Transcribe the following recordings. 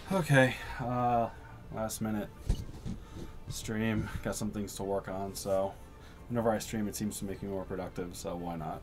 Okay, last minute stream. Got some things to work on, so whenever I stream, it seems to make me more productive, so why not?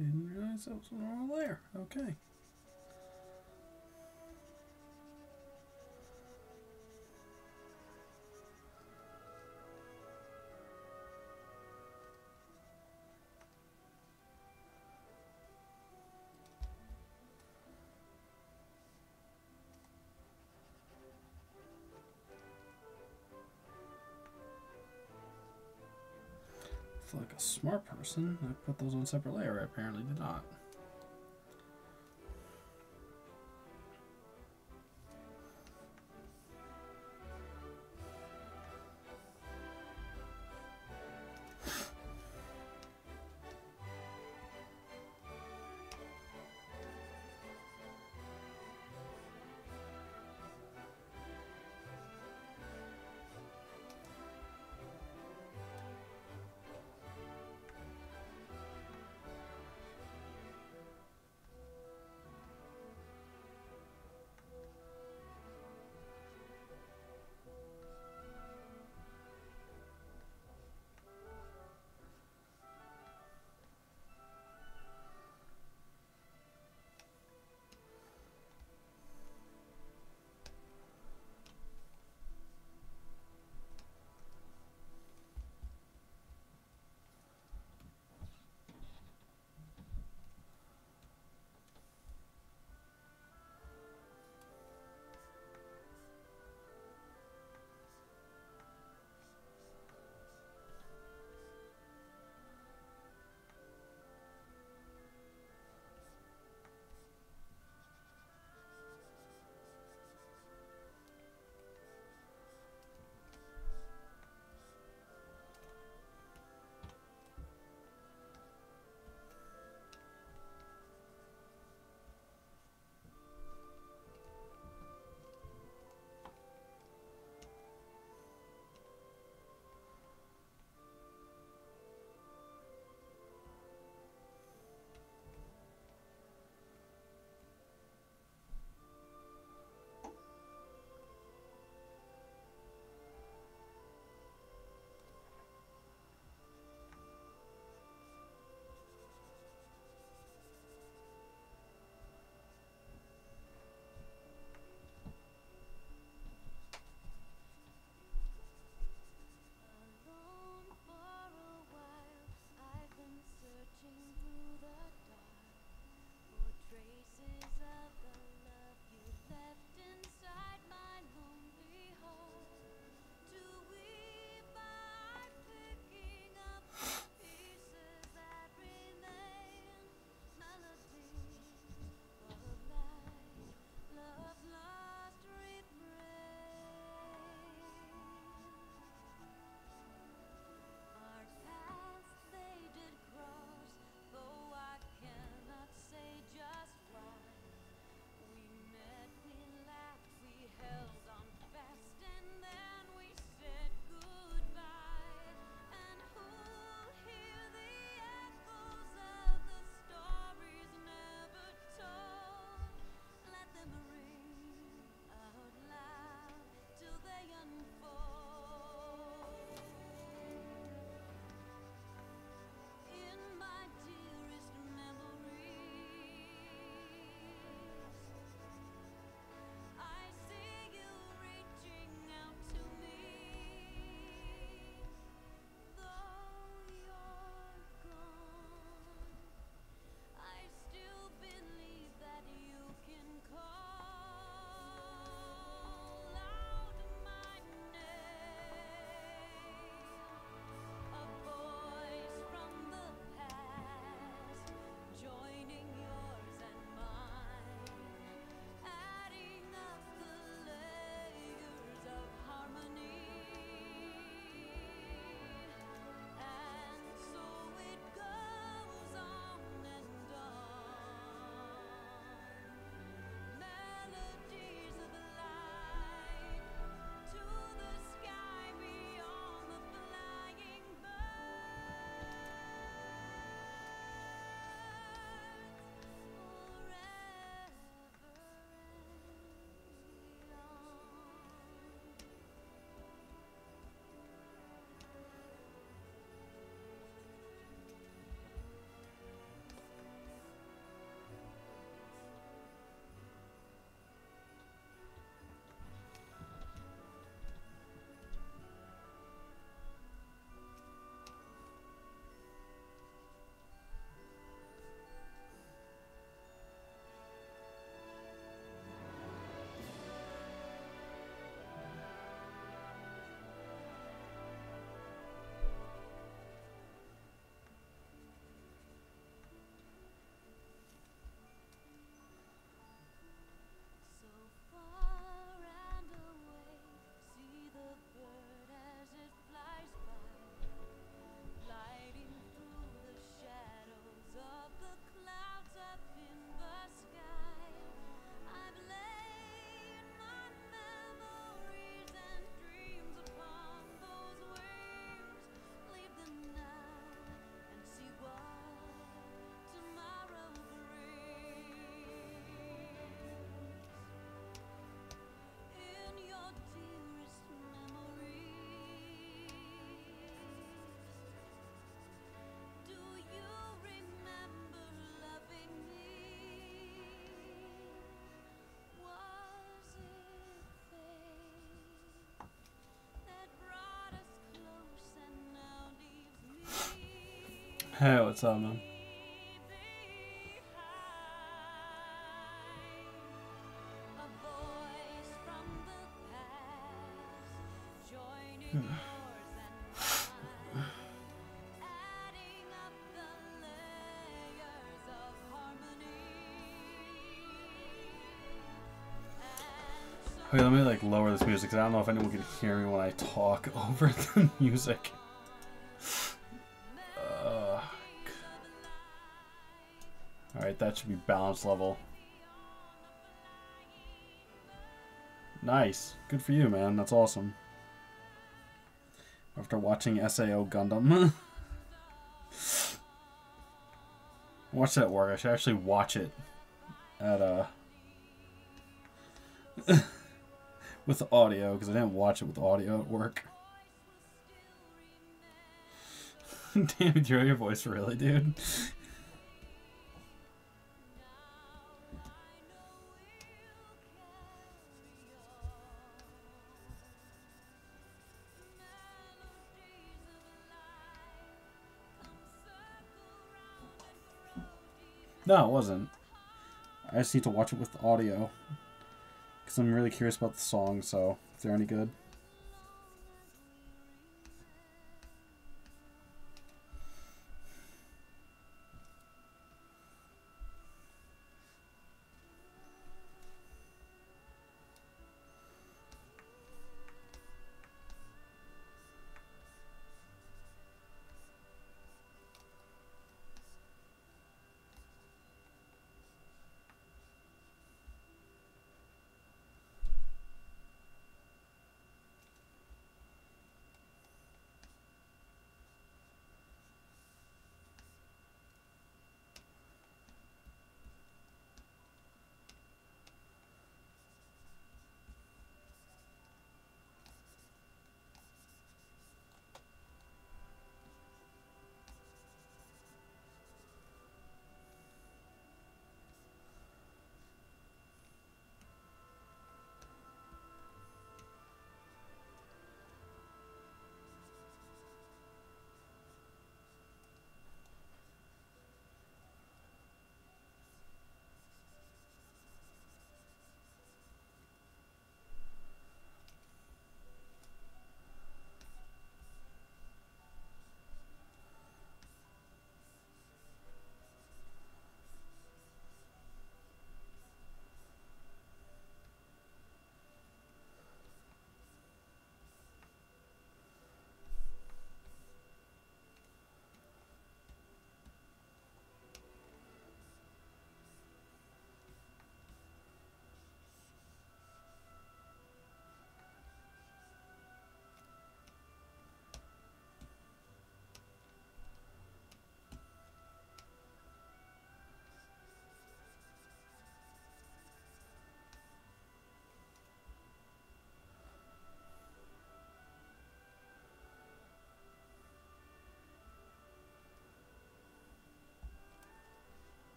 Didn't realize that was a normal layer. Okay. Like a smart person, I put those on a separate layer. I apparently did not. Hey, what's up, man? Wait, let me like lower this music because I don't know if anyone can hear me when I talk over the music. Alright, that should be balance level. Nice. Good for you, man. That's awesome. After watching SAO Gundam. Watch that work. I should actually watch it at with audio, because I didn't watch it with audio at work. Damn it, your voice, really, dude. No, it wasn't. I just need to watch it with audio. Because I'm really curious about the song, so if they're any good.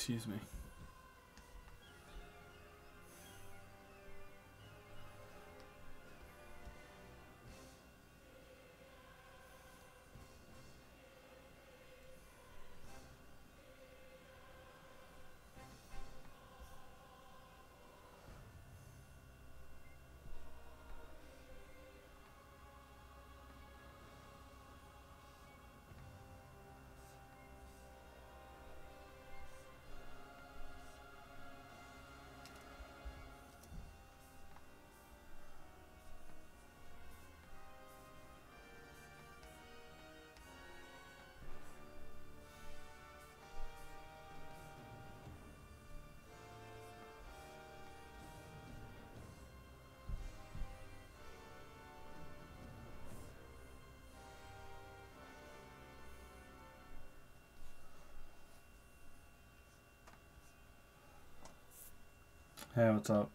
Excuse me. Hey, what's up?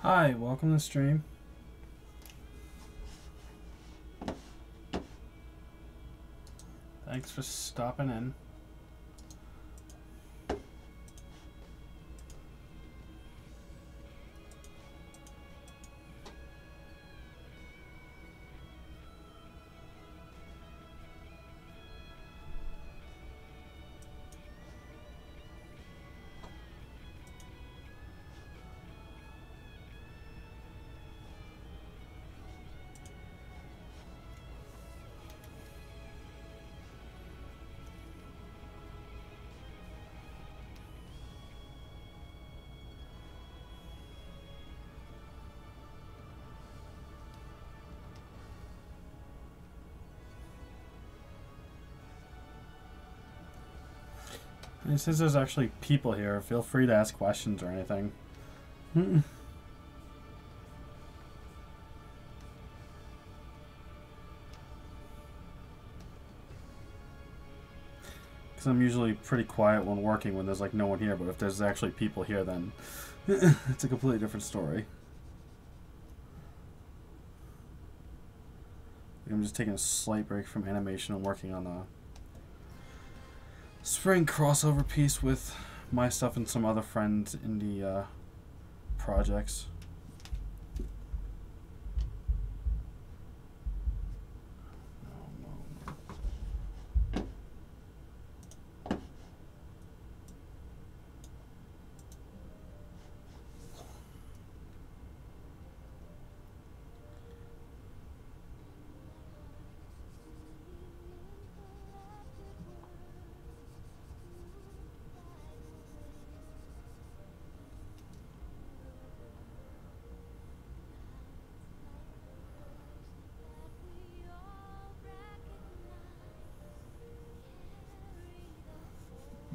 Hi, welcome to the stream. Thanks for stopping in. And since there's actually people here, feel free to ask questions or anything. Because I'm usually pretty quiet when working when there's like no one here, but if there's actually people here, then it's a completely different story. I'm just taking a slight break from animation and working on a spring crossover piece with my stuff and some other friends indie projects.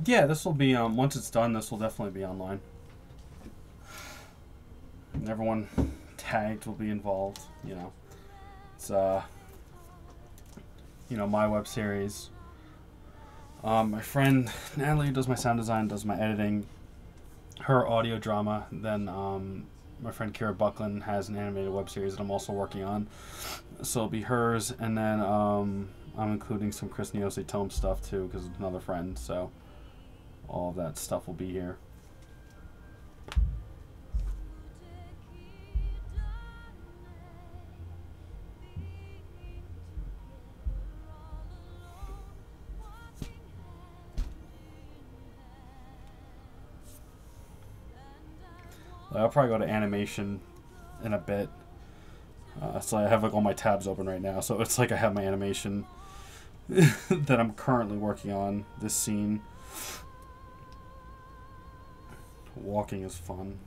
Yeah, this will be, once it's done, this will definitely be online. And everyone tagged will be involved, you know. It's, you know, my web series. My friend Natalie does my sound design, does my editing, her audio drama. Then my friend Kira Buckland has an animated web series that I'm also working on. So it'll be hers, and then I'm including some Chris Niose Tome stuff too, because it's another friend, so all of that stuff will be here. I'll probably go to animation in a bit. So I have like all my tabs open right now, so it's like I have my animation that I'm currently working on, this scene. Walking is fun.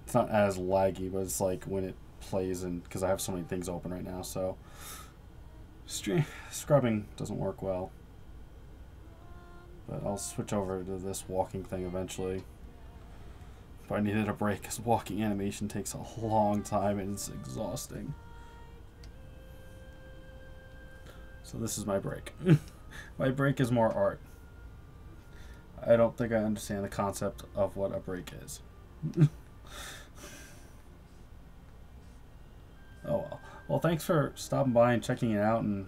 It's not as laggy, but it's like when it plays, and because I have so many things open right now, so scrubbing doesn't work well. But I'll switch over to this walking thing eventually. But I needed a break because walking animation takes a long time and it's exhausting. So this is my break. My break is more art. I don't think I understand the concept of what a break is. Oh well. Well, thanks for stopping by and checking it out and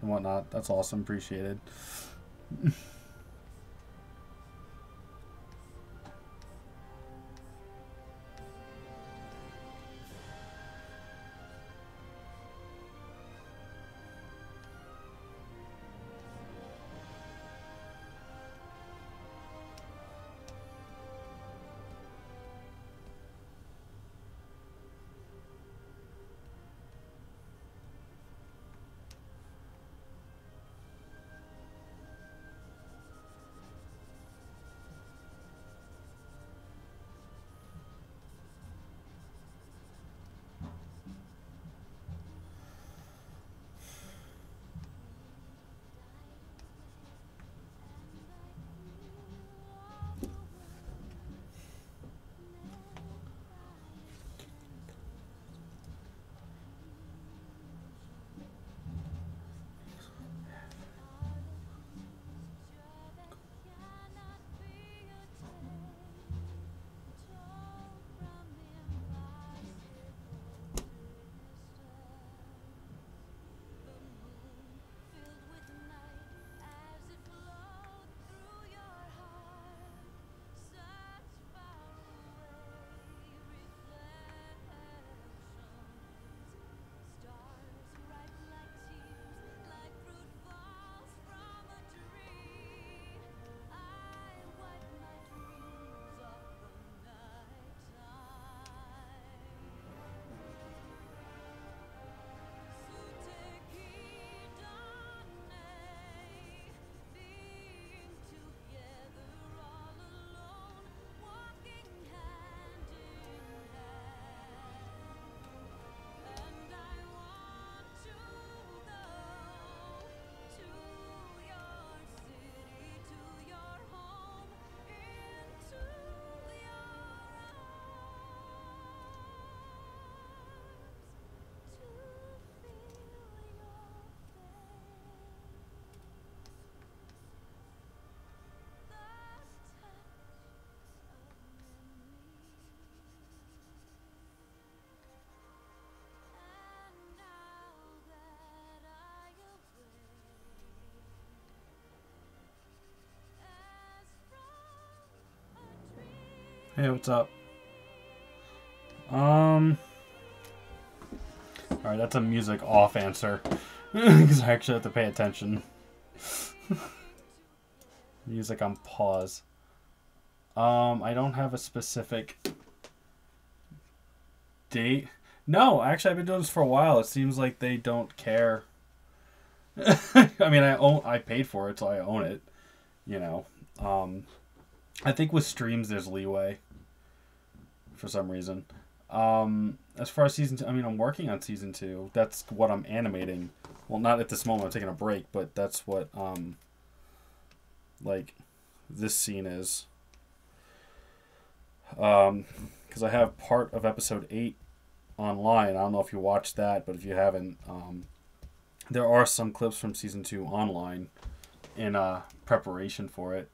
whatnot. That's awesome. Appreciated. Hey, what's up? Alright, that's a music off answer. Because I actually have to pay attention. Music on pause. I don't have a specific date. No, actually, I've been doing this for a while. It seems like they don't care. I mean, I paid for it, so I own it. You know, I think with streams, there's leeway for some reason. As far as season 2, I mean, I'm working on season 2. That's what I'm animating. Well, not at this moment. I'm taking a break, but that's what like this scene is. Because I have part of episode 8 online. I don't know if you watched that, but if you haven't, there are some clips from season 2 online in preparation for it.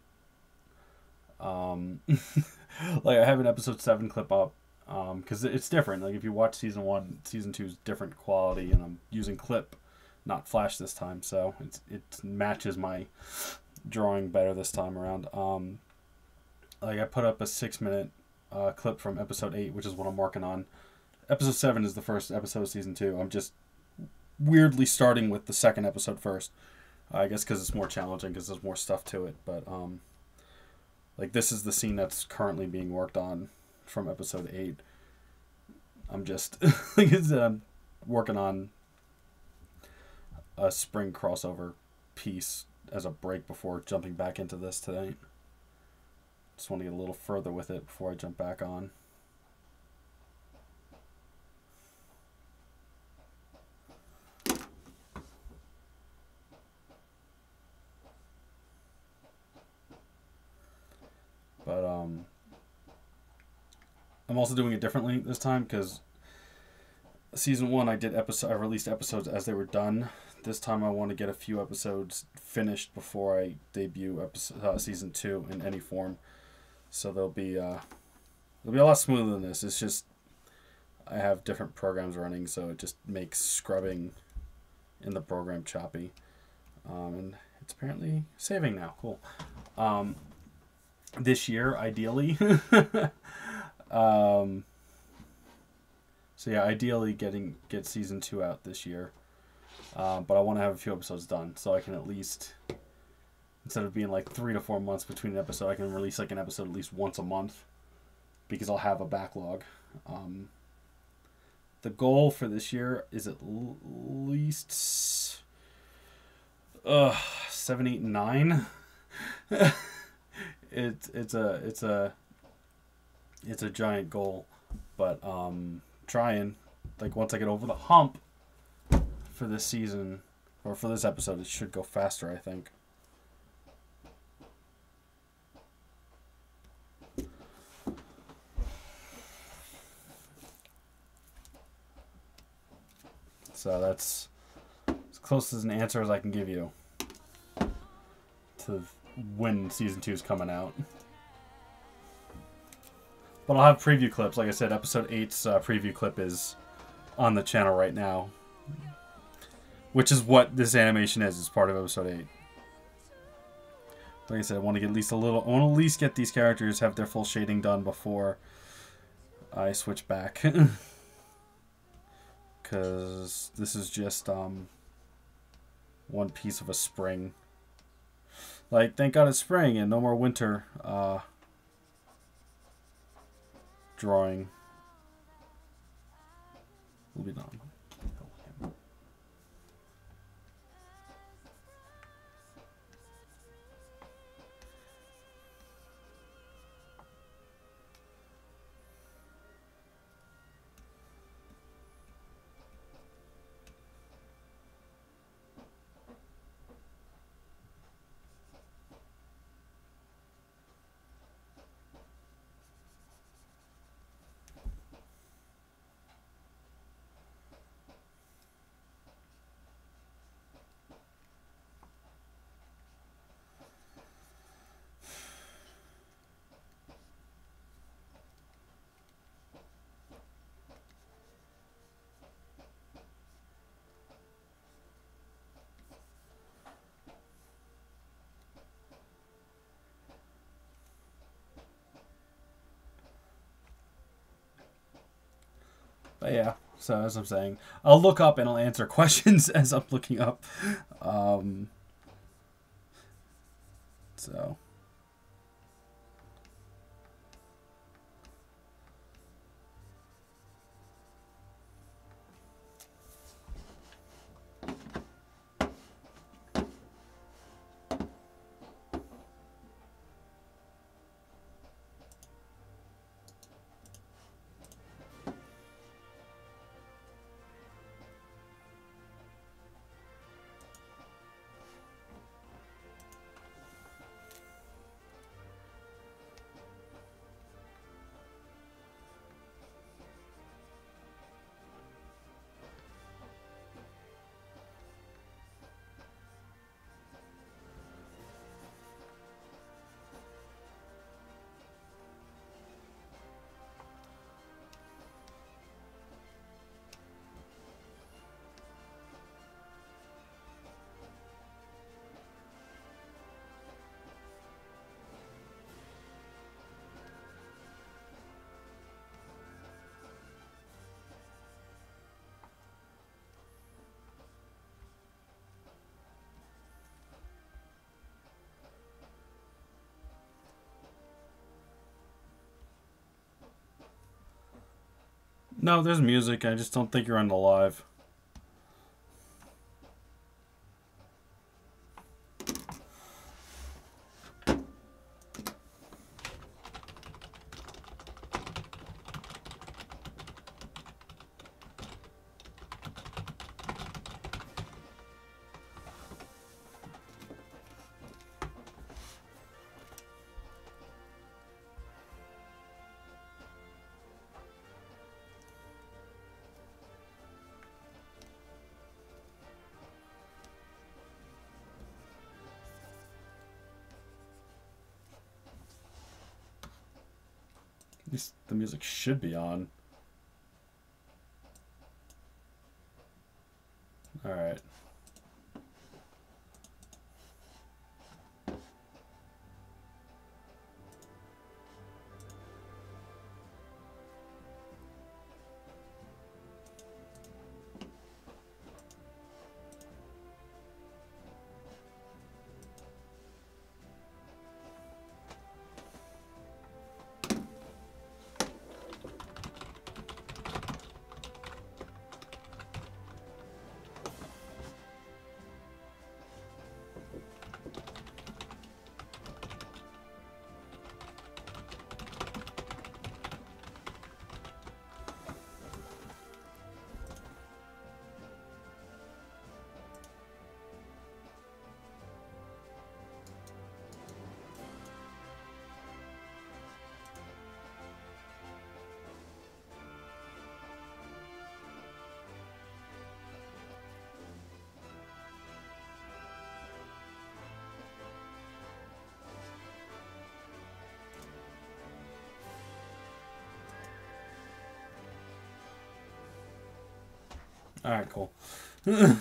Like I have an episode 7 clip up because it's different. Like if you watch season 1, season 2 is different quality, and I'm using clip, not flash this time, so it matches my drawing better this time around. Like I put up a 6-minute clip from episode 8, which is what I'm working on. Episode 7 is the first episode of season 2. I'm just weirdly starting with the second episode first. I guess because it's more challenging, because there's more stuff to it. But like this is the scene that's currently being worked on from episode 8. I'm just like I'm working on a spring crossover piece as a break before jumping back into this today. Just want to get a little further with it before I jump back on. But I'm also doing it differently this time because season 1 I released episodes as they were done. This time I want to get a few episodes finished before I debut season 2 in any form. So it'll be a lot smoother than this. It's just I have different programs running, so it just makes scrubbing in the program choppy. And it's apparently saving now. Cool. This year, ideally. So yeah, ideally get season 2 out this year. But I want to have a few episodes done, so I can at least, instead of being like 3 to 4 months between an episode, I can release like an episode at least once a month, because I'll have a backlog. The goal for this year is at least 7, 8, 9. It's a giant goal, but trying, like, once I get over the hump for this season or for this episode, it should go faster, I think. So that's as close as an answer as I can give you to when season 2 is coming out. But I'll have preview clips. Like I said, episode 8's preview clip is on the channel right now, which is what this animation is. It's part of episode 8. Like I said, I want to get at least a little. I want to at least get these characters have their full shading done before I switch back. Because this is just one piece of a spring. Like, thank God it's spring and no more winter drawing. Will be done. But yeah, so as I'm saying, I'll look up and I'll answer questions as I'm looking up. Um, so. No, there's music. I just don't think you're on the live. At least the music should be on. Alright. Alright, cool. I'm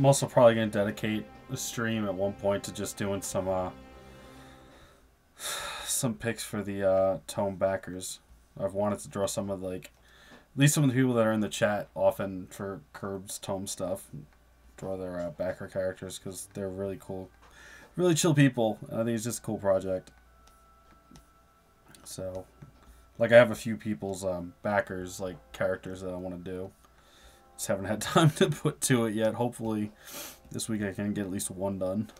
also probably going to dedicate a stream at one point to just doing some picks for the Tome backers. I've wanted to draw some of like at least some of the people that are in the chat often for Curb's Tome stuff. Draw their backer characters because they're really cool, really chill people. I think it's just a cool project. So, like I have a few people's backers like characters that I want to do. Just haven't had time to put to it yet. Hopefully this week I can get at least one done.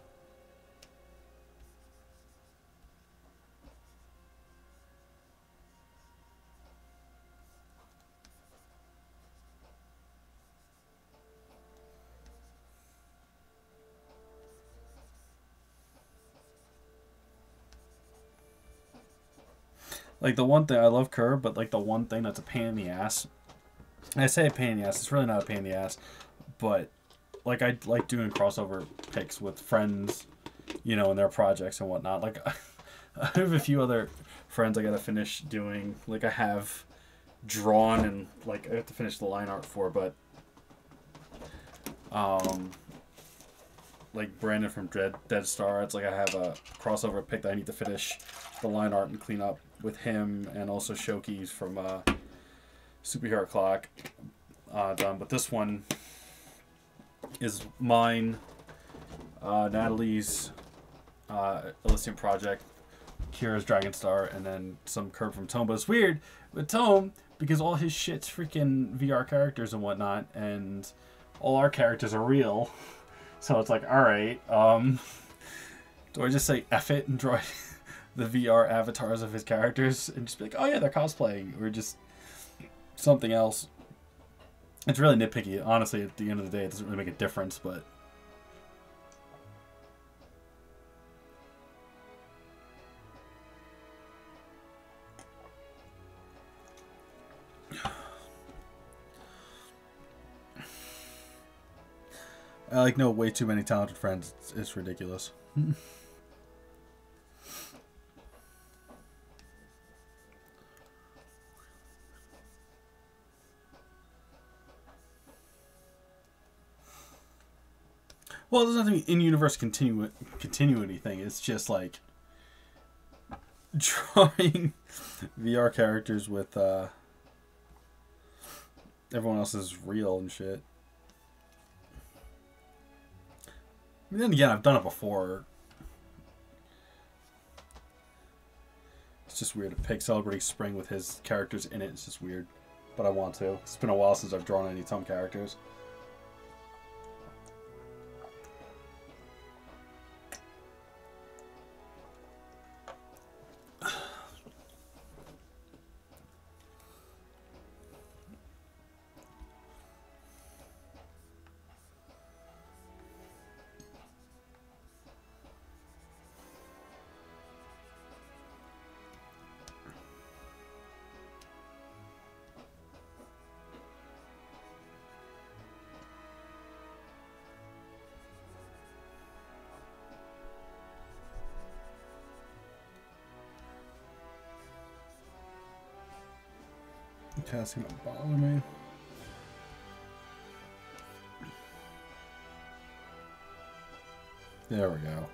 Like the one thing I love Curb, but like the one thing that's a pain in the ass. And I say a pain in the ass, it's really not a pain in the ass, but like I like doing crossover picks with friends, you know, and their projects and whatnot. Like I have a few other friends I gotta finish doing. Like I have drawn and like I have to finish the line art for, but like Brandon from Dead Star, it's like I have a crossover pick that I need to finish the line art and clean up with him, and also Shoki's from Superhero Clock done. But this one is mine, Natalie's Elysium Project, Kira's Dragon Star, and then some Curb from Tome. But it's weird with Tome because all his shit's freaking VR characters and whatnot, and all our characters are real. So it's like, alright, do I just say F it and draw the VR avatars of his characters and just be like, oh yeah, they're cosplaying, or just something else? It's really nitpicky. Honestly, at the end of the day, it doesn't really make a difference, but... I like know way too many talented friends. It's ridiculous. Well, it doesn't have to be in-universe continuity thing. It's just like drawing VR characters with everyone else is real and shit. And then again, I've done it before. It's just weird to pick Celebrating Spring with his characters in it. It's just weird. But I want to. It's been a while since I've drawn any Tom characters. That's gonna bother me. There we go.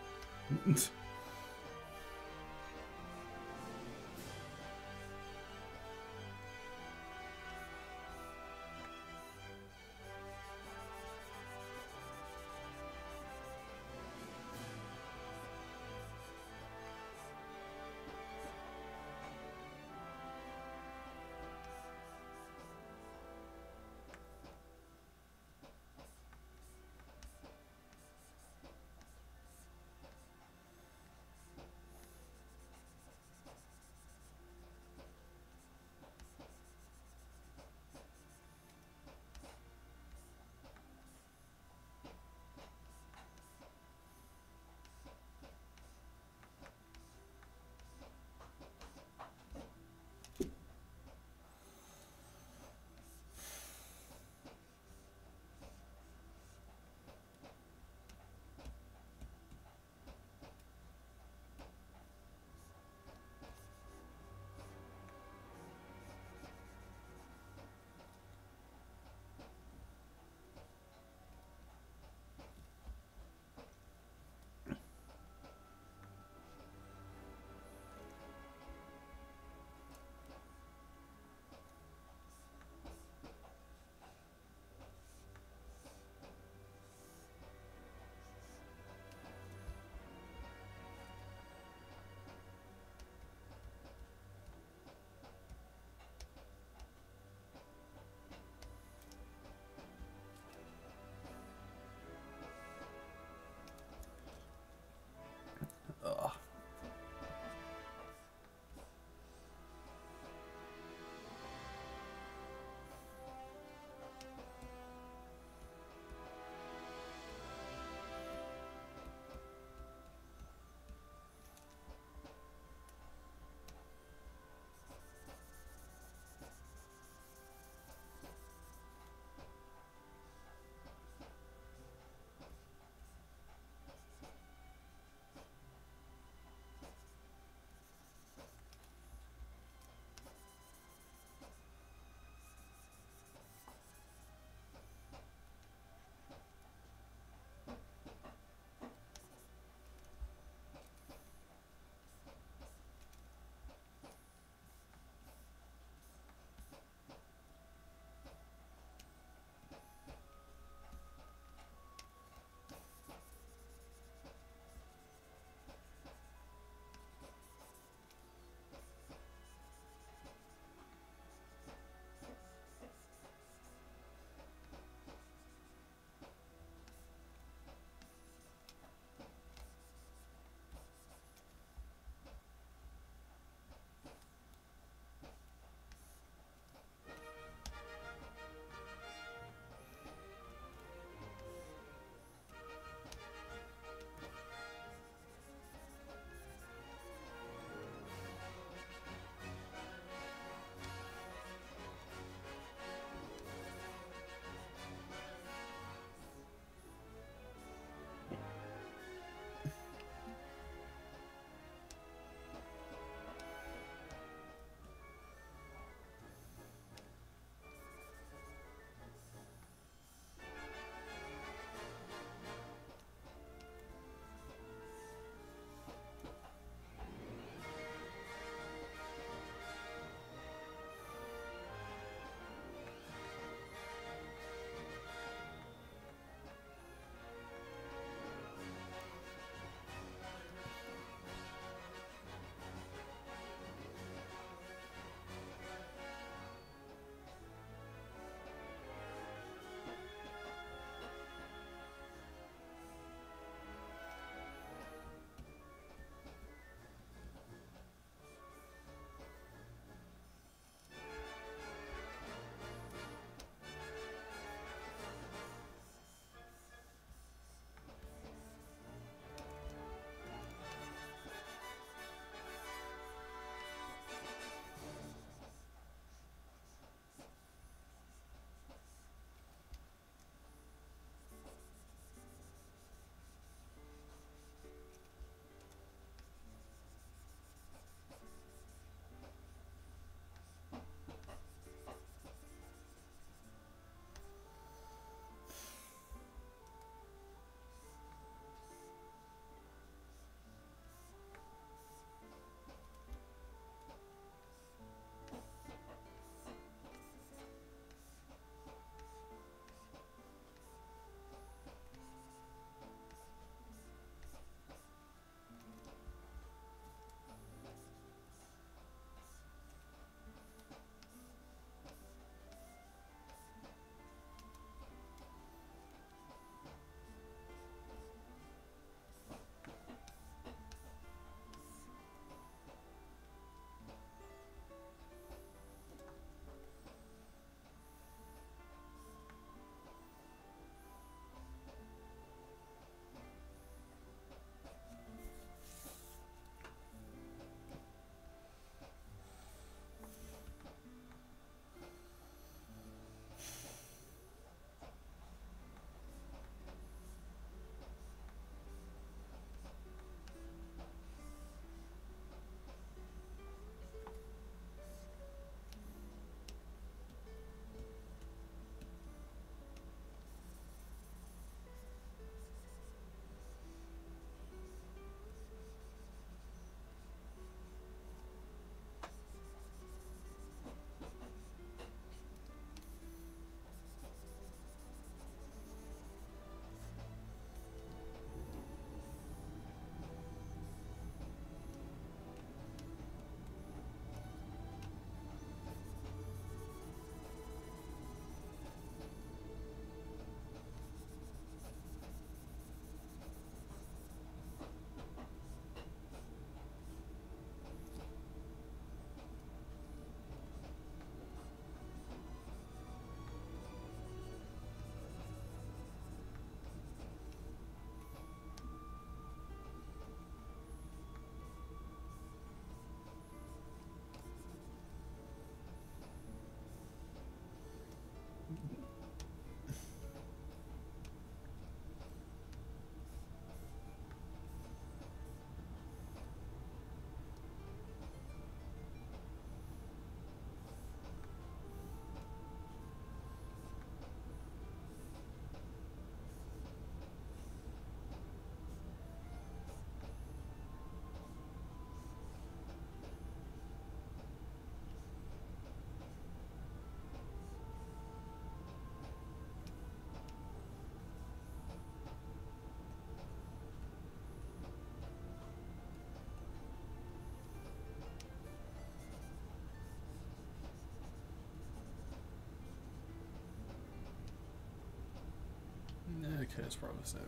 Okay, it's probably saving.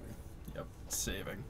Yep, it's saving.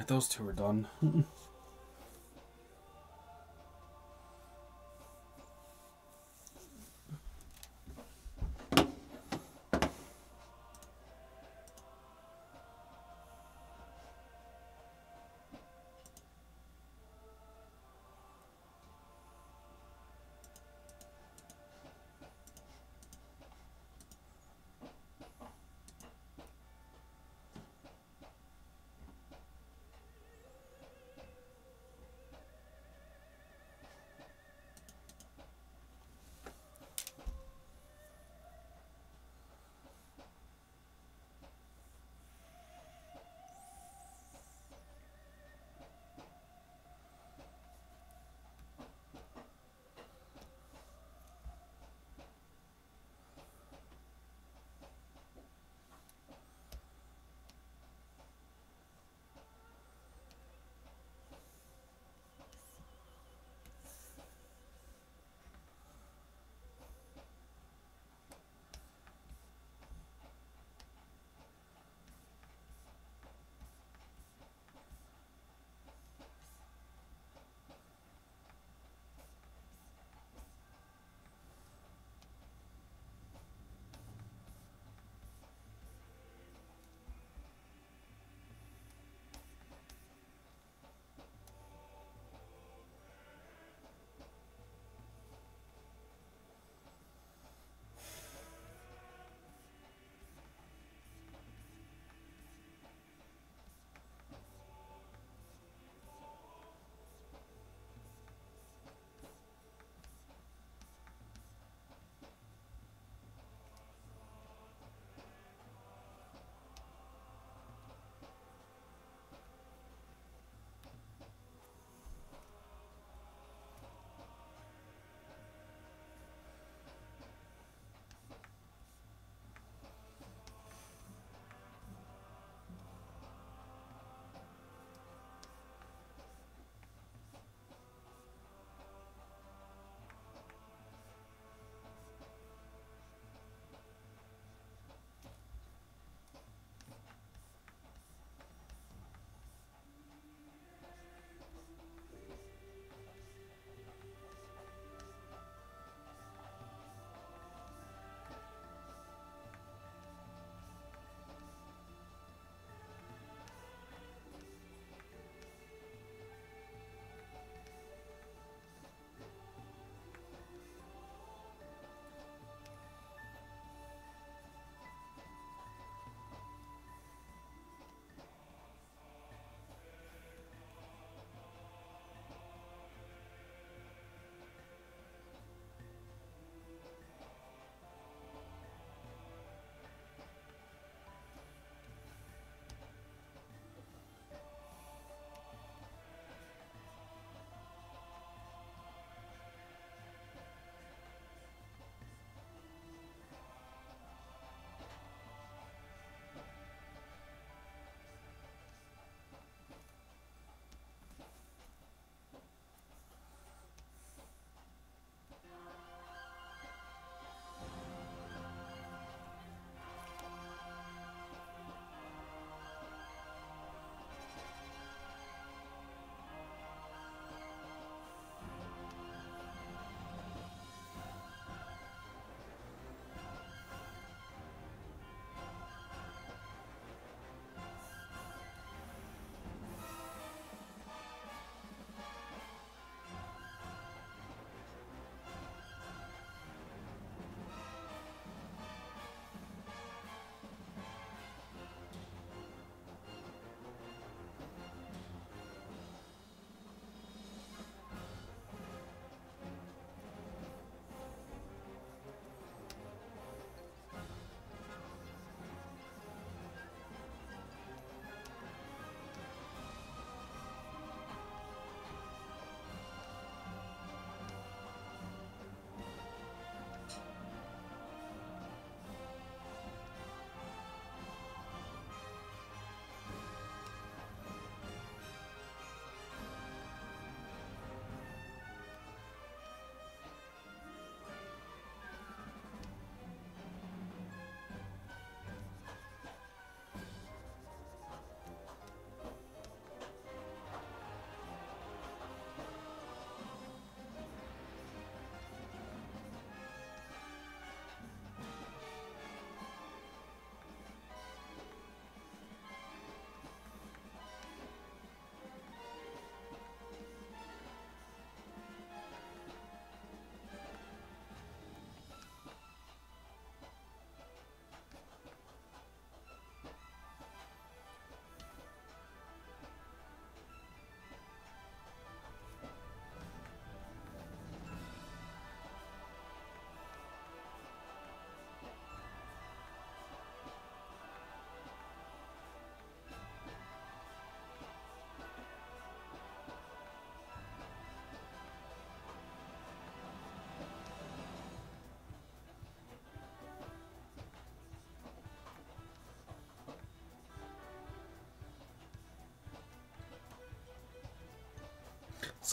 Alright, those two are done.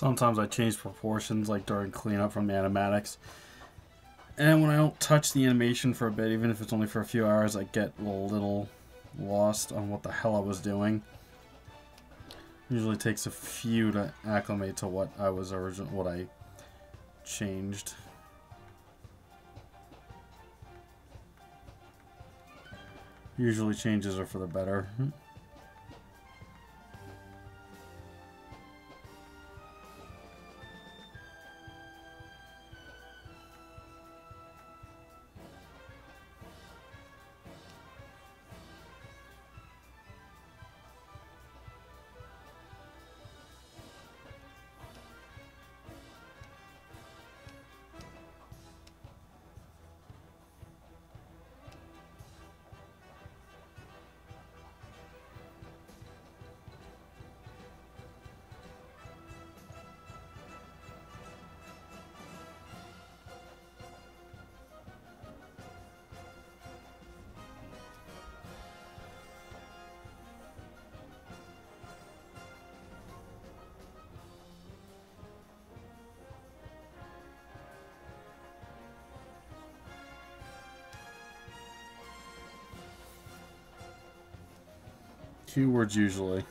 Sometimes I change proportions, like during cleanup from the animatics. And when I don't touch the animation for a bit, even if it's only for a few hours, I get a little lost on what the hell I was doing. Usually takes a few to acclimate to what I was what I changed. Usually changes are for the better. Keywords usually.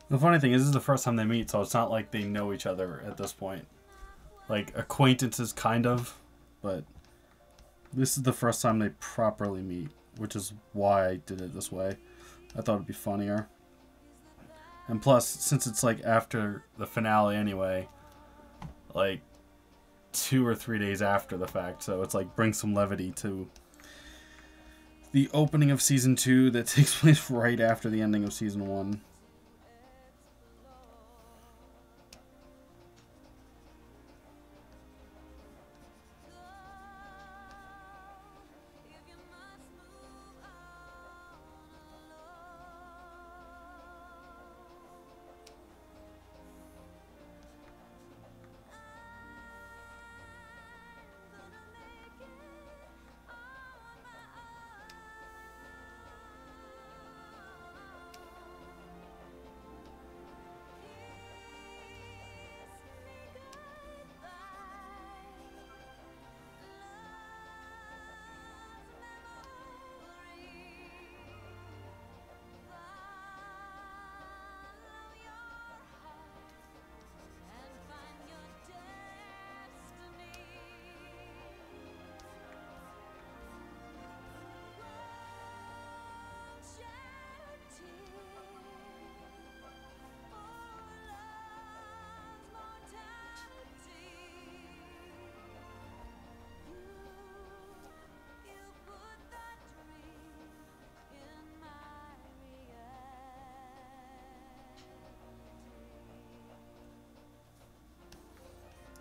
The funny thing is, this is the first time they meet, so it's not like they know each other at this point. Like, acquaintances, kind of, but this is the first time they properly meet, which is why I did it this way. I thought it'd be funnier. And plus, since it's like after the finale anyway, like 2 or 3 days after the fact, so it's like bring some levity to the opening of season 2 that takes place right after the ending of season 1.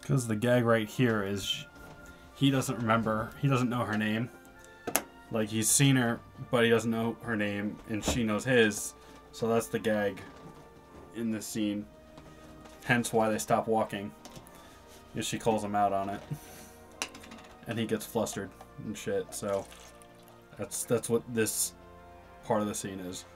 Because the gag right here is he doesn't remember, he doesn't know her name. Like, he's seen her, but he doesn't know her name, and she knows his. So that's the gag in this scene. Hence why they stop walking. Is she calls him out on it. And he gets flustered and shit, so that's what this part of the scene is.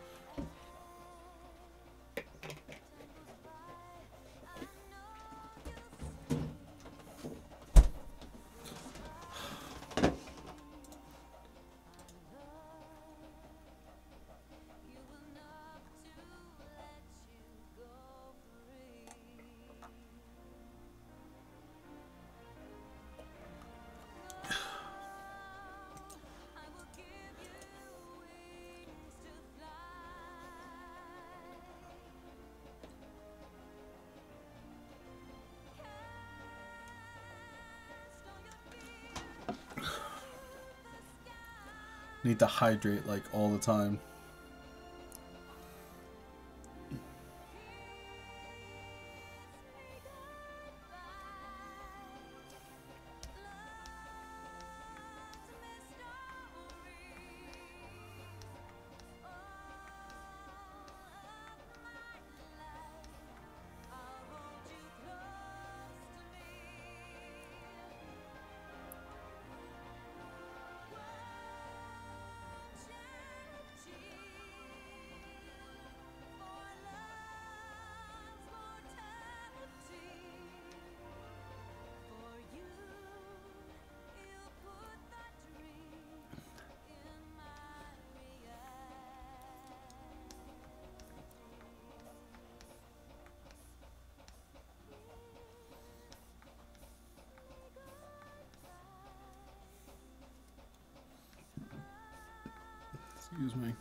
Need to hydrate like all the time. Excuse me.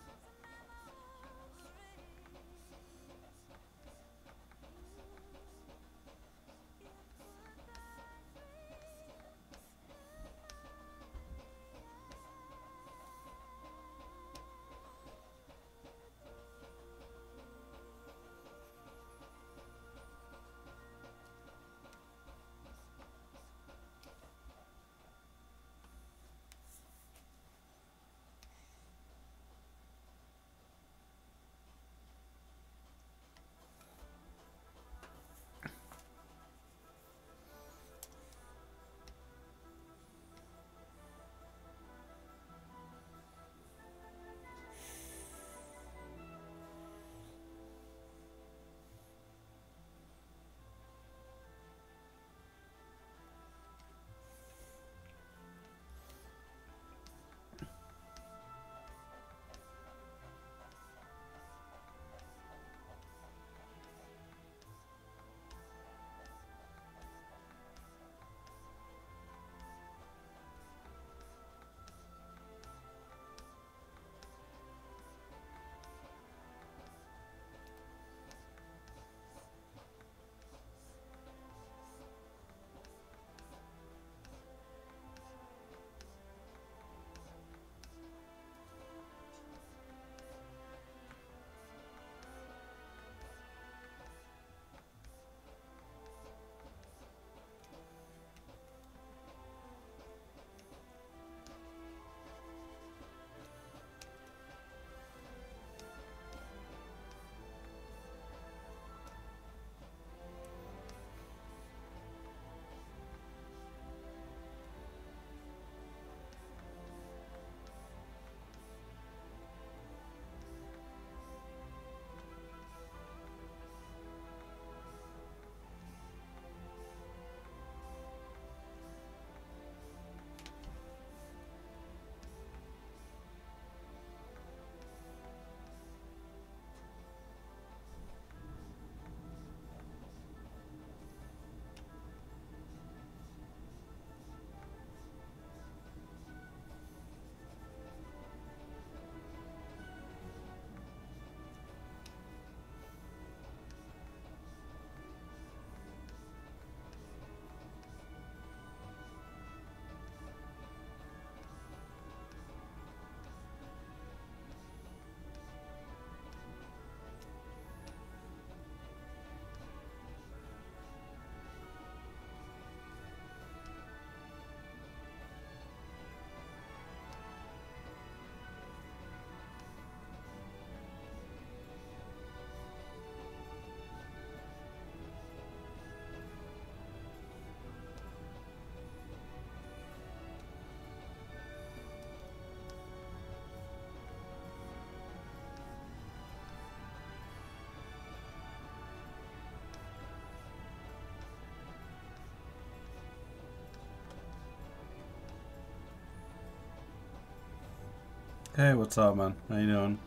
Hey, what's up, man? How you doing?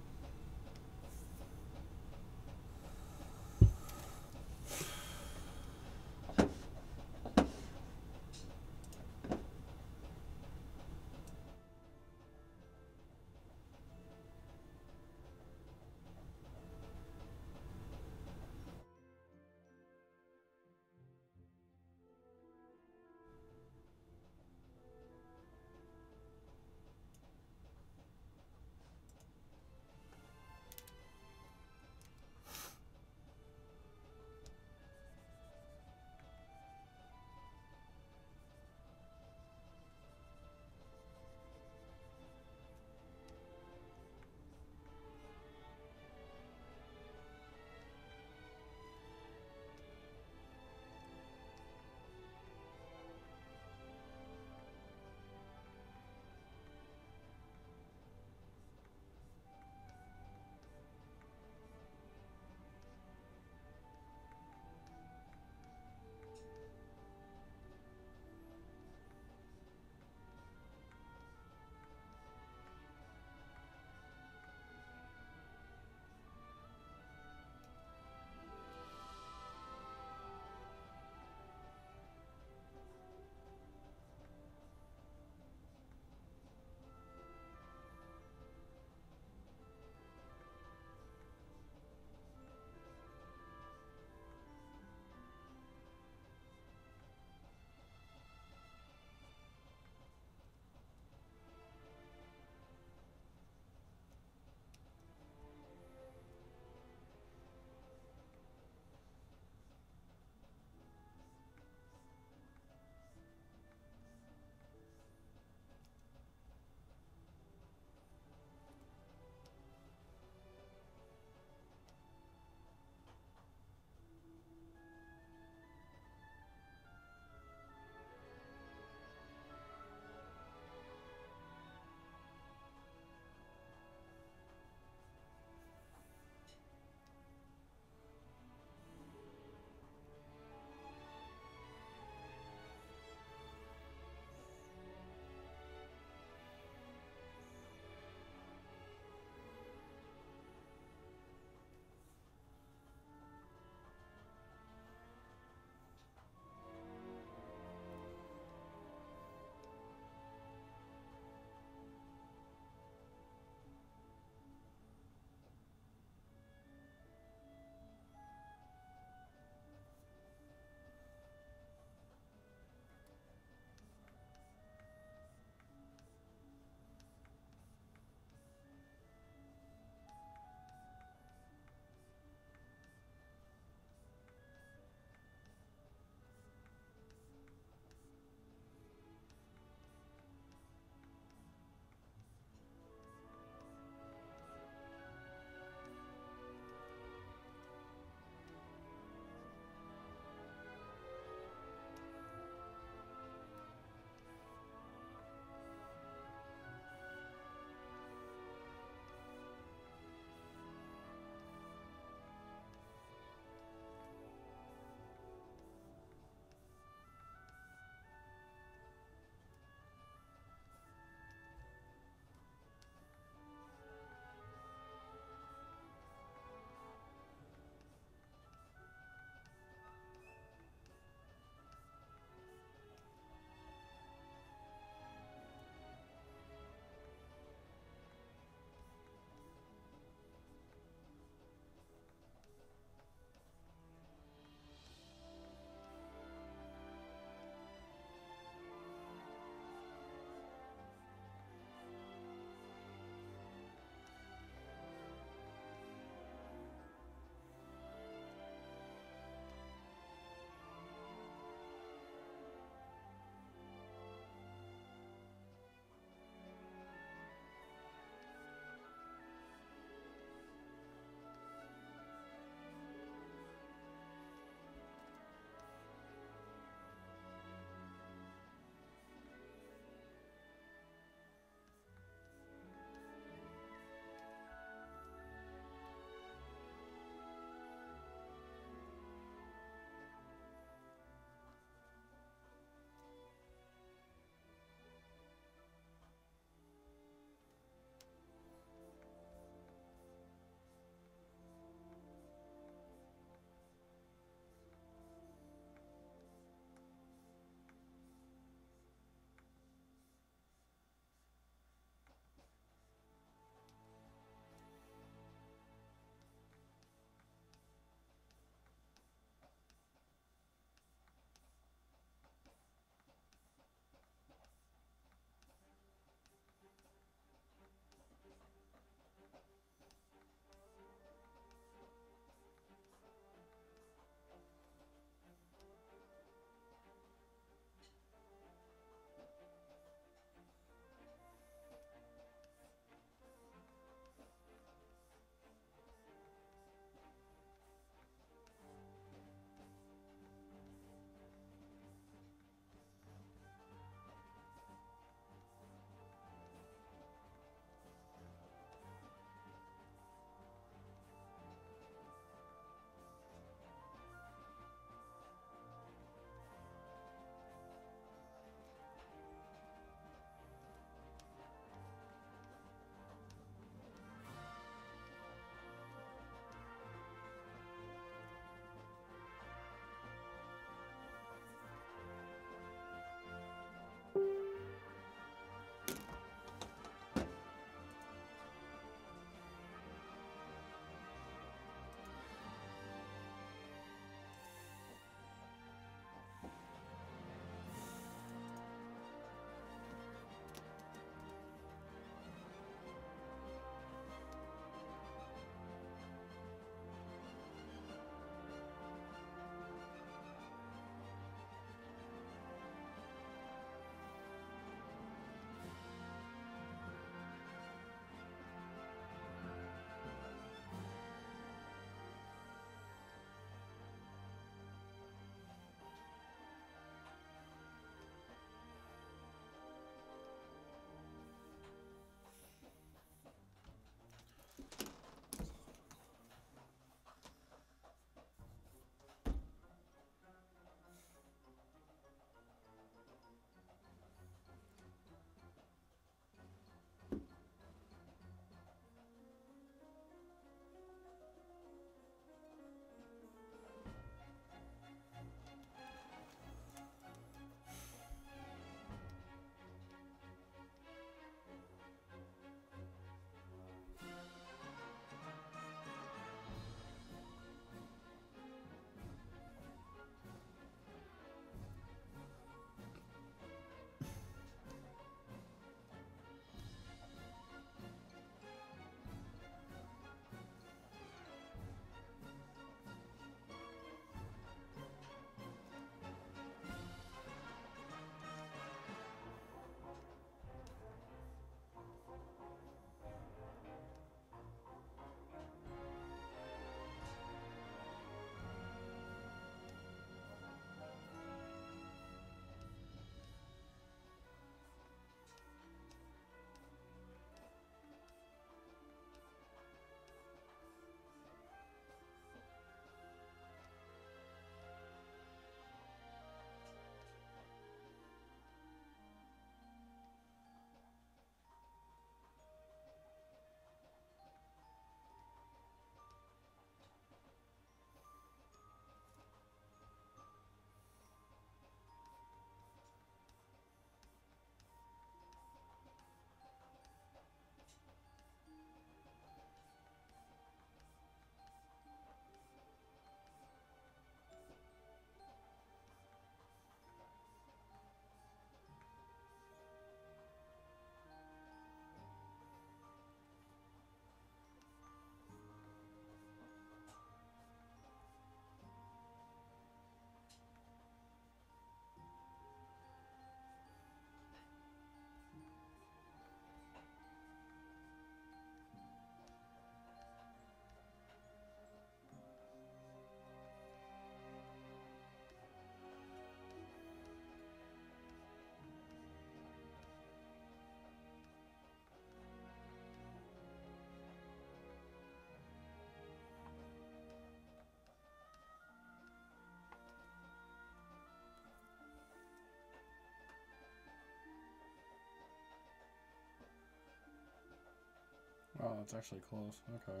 Oh, that's actually close. Okay.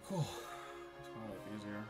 Cool. It's my life easier.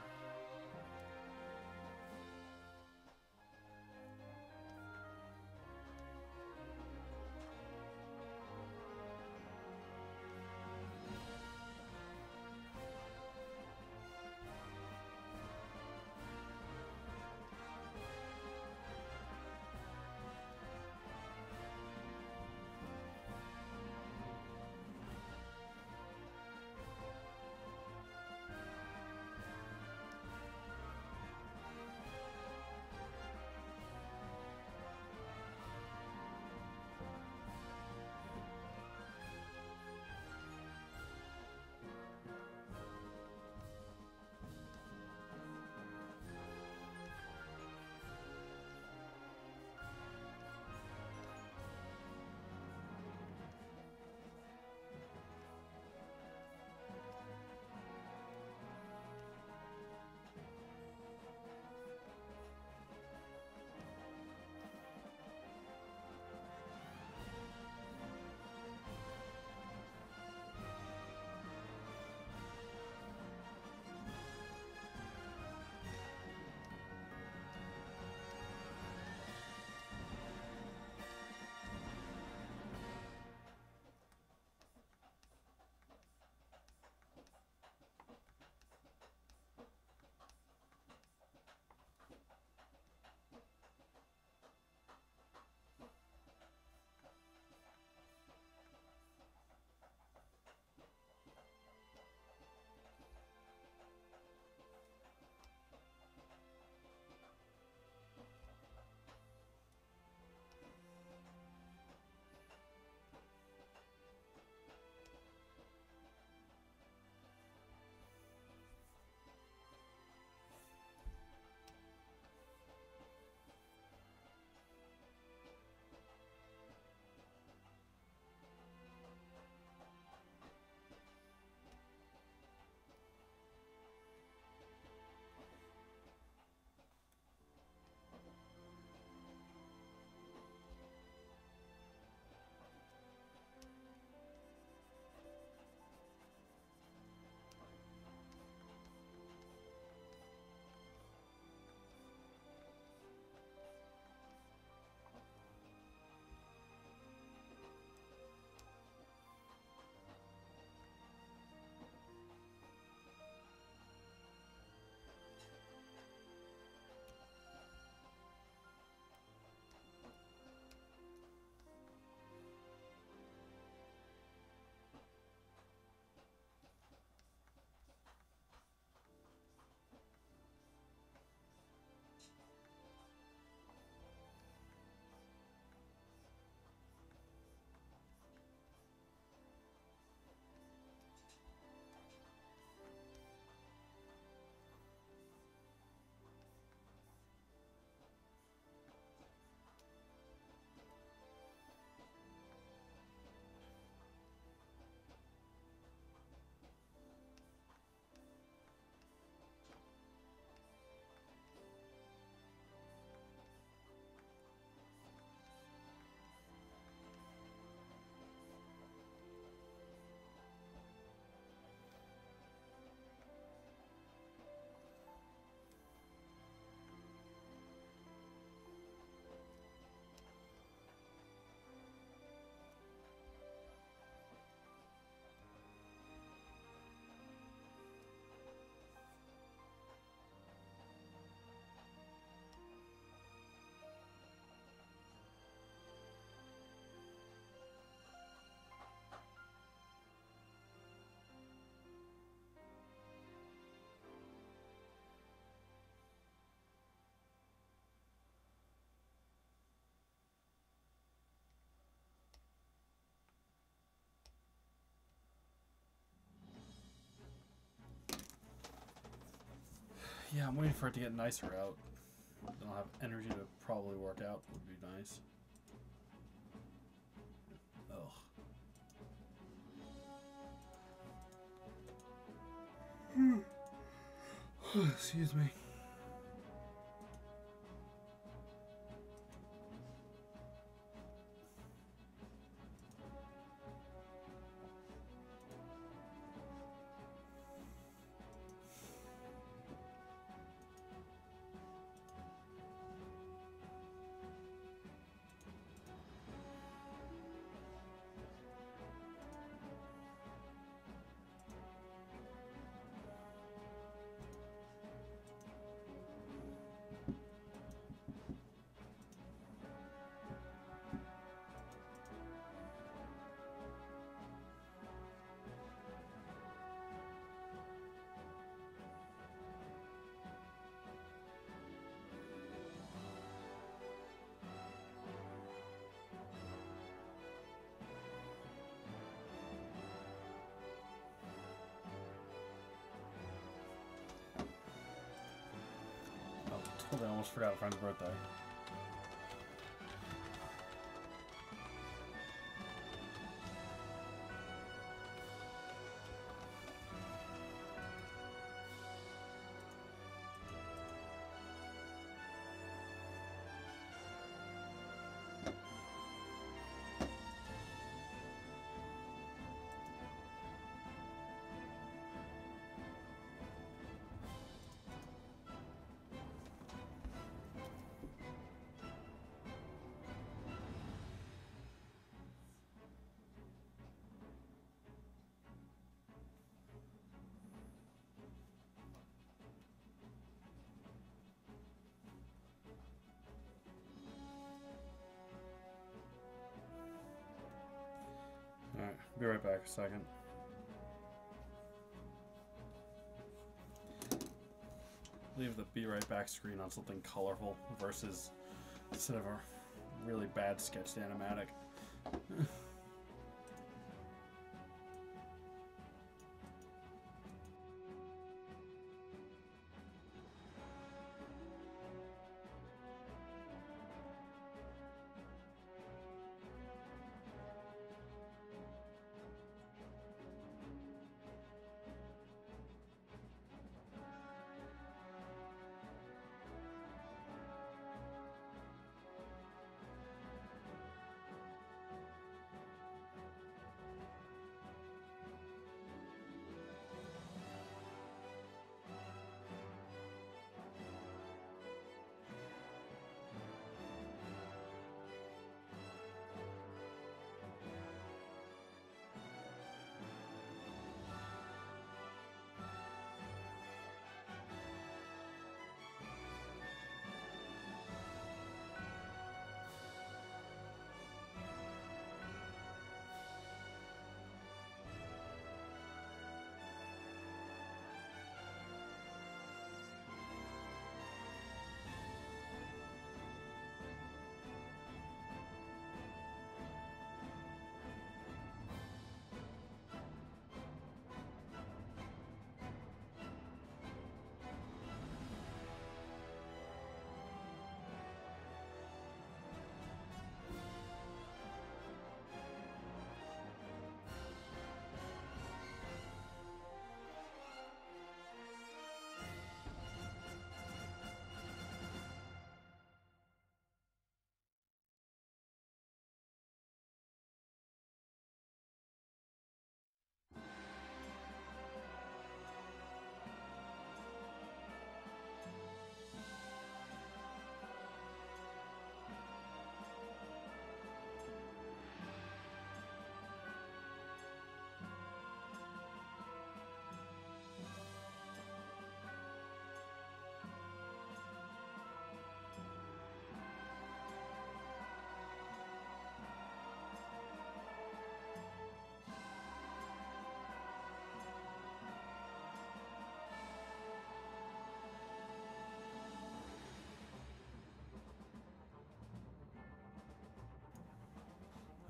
Yeah, I'm waiting for it to get nicer out. Then I'll have energy to probably work out. Would be nice. Ugh. Excuse me. I almost forgot a friend's birthday. Alright, be right back a second. Leave the be right back screen on something colorful versus instead of a really bad sketched animatic.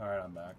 Alright, I'm back.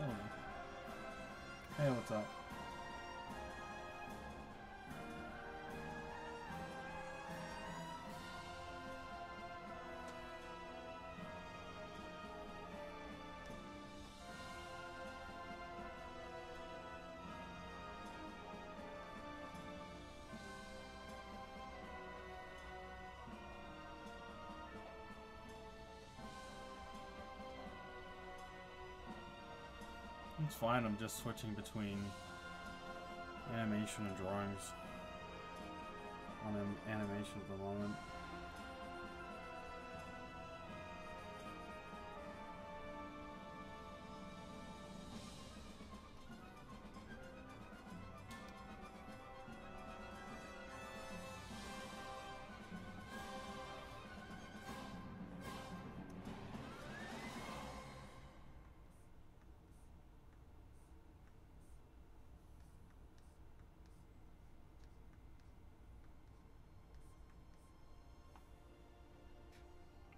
Totally. Hey, what's up? It's fine, I'm just switching between animation and drawings. On animation at the moment.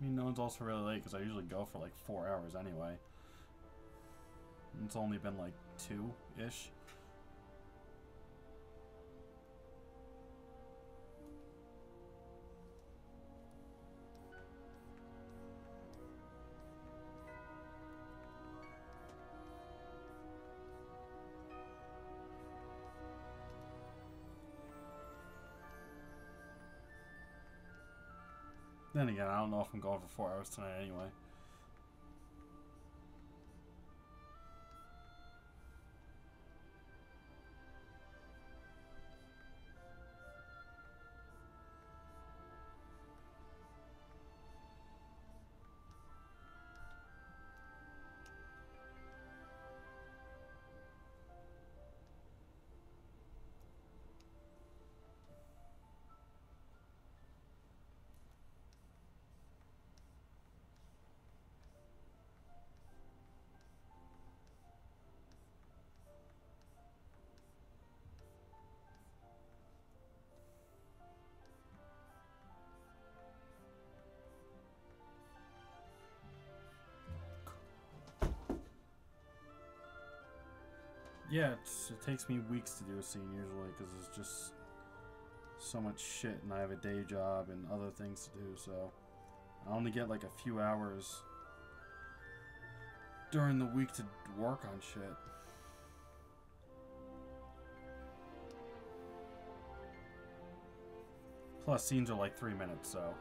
I mean, no one's also really late because I usually go for like 4 hours anyway. And it's only been like 2-ish. Then again, I don't know if I'm going for 4 hours tonight anyway. Yeah, it takes me weeks to do a scene usually because there's just so much shit and I have a day job and other things to do, so I only get like a few hours during the week to work on shit. Plus, scenes are like 3 minutes, so...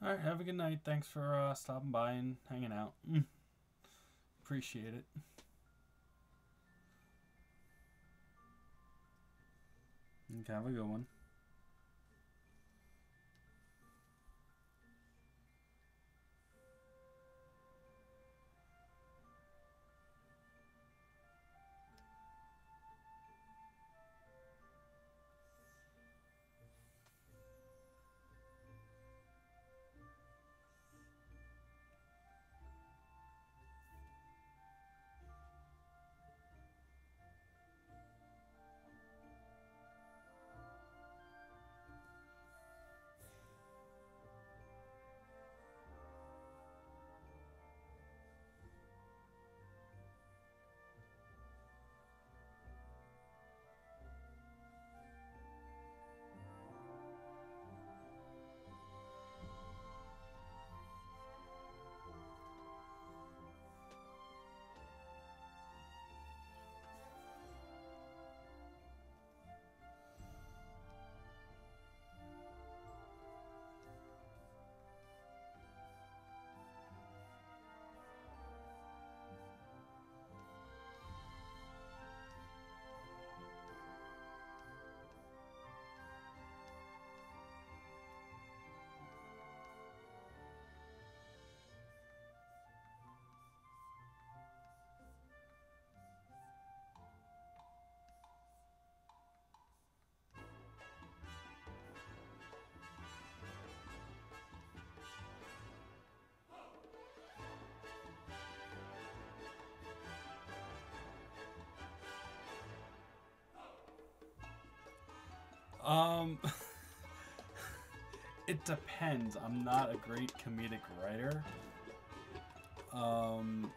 Alright, have a good night. Thanks for stopping by and hanging out. Appreciate it. Okay, have a good one. Um, it depends. I'm not a great comedic writer.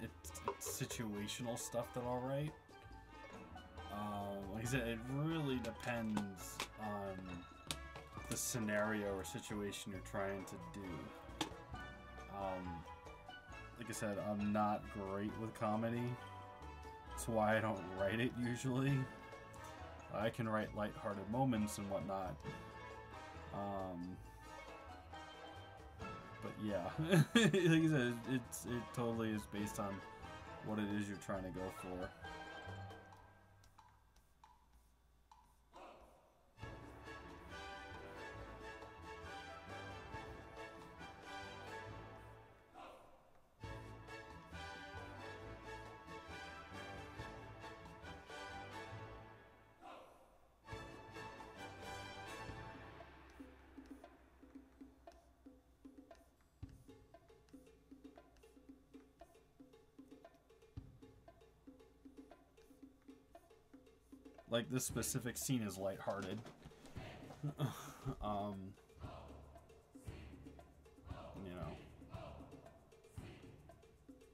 It's situational stuff that I'll write. Like I said, it really depends on the scenario or situation you're trying to do. Like I said, I'm not great with comedy. That's why I don't write it usually. I can write lighthearted moments and whatnot. But yeah, like I said, it totally is based on what it is you're trying to go for. Like, this specific scene is lighthearted. You know.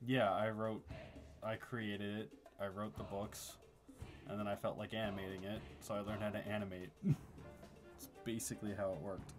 Yeah, I created it, I wrote the books, and then I felt like animating it, so I learned how to animate. It's basically how it worked.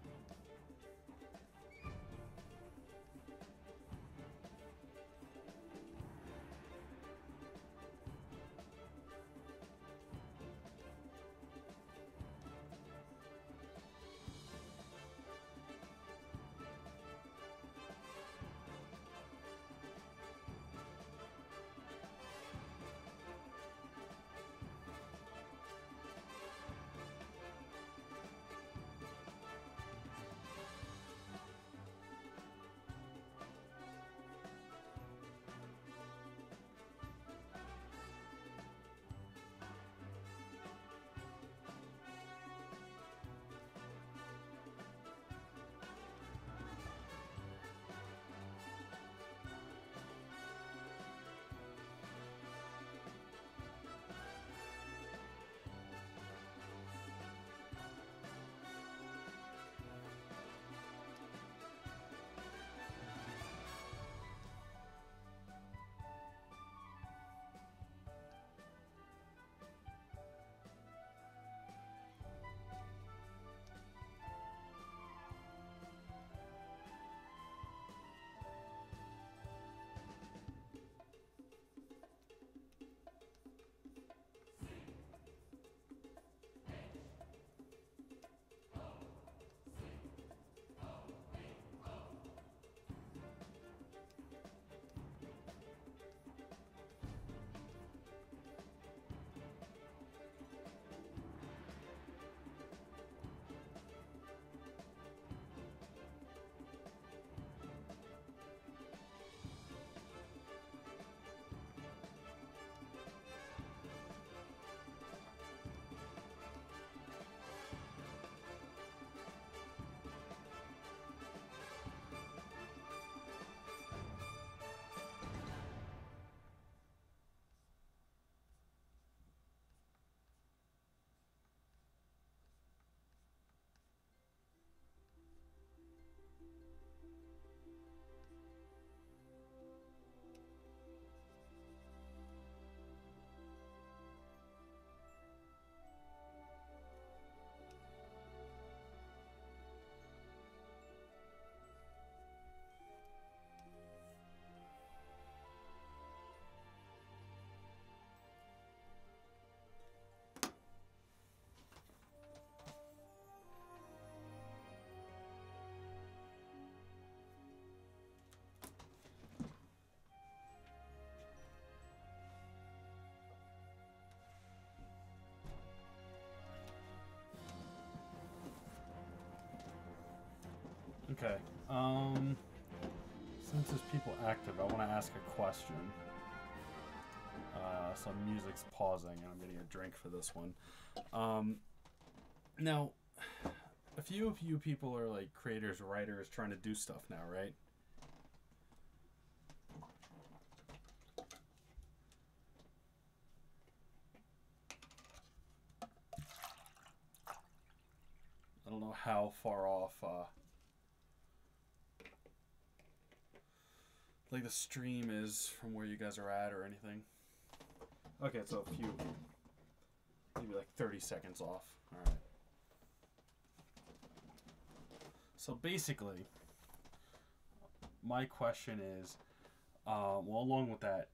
Okay, since there's people active, I want to ask a question. So music's pausing, and I'm getting a drink for this one. Now, a few of you people are like creators, writers, trying to do stuff now, right? how far off like the stream is from where you guys are at or anything. Okay, so a few, maybe like 30 seconds off. All right. So basically, my question is, well, along with that,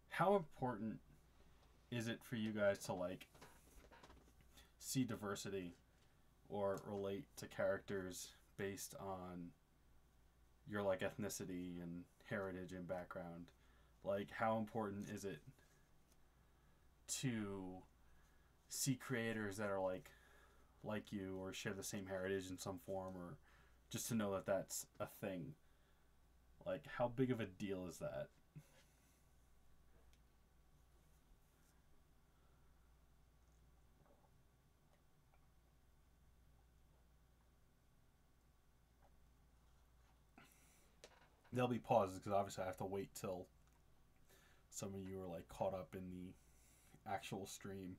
how important is it for you guys to like see diversity or relate to characters based on your like ethnicity and heritage and background? Like, how important is it to see creators that are like you or share the same heritage in some form, or just to know that that's a thing? Like, how big of a deal is that? There'll be pauses because obviously I have to wait till some of you are like caught up in the actual stream.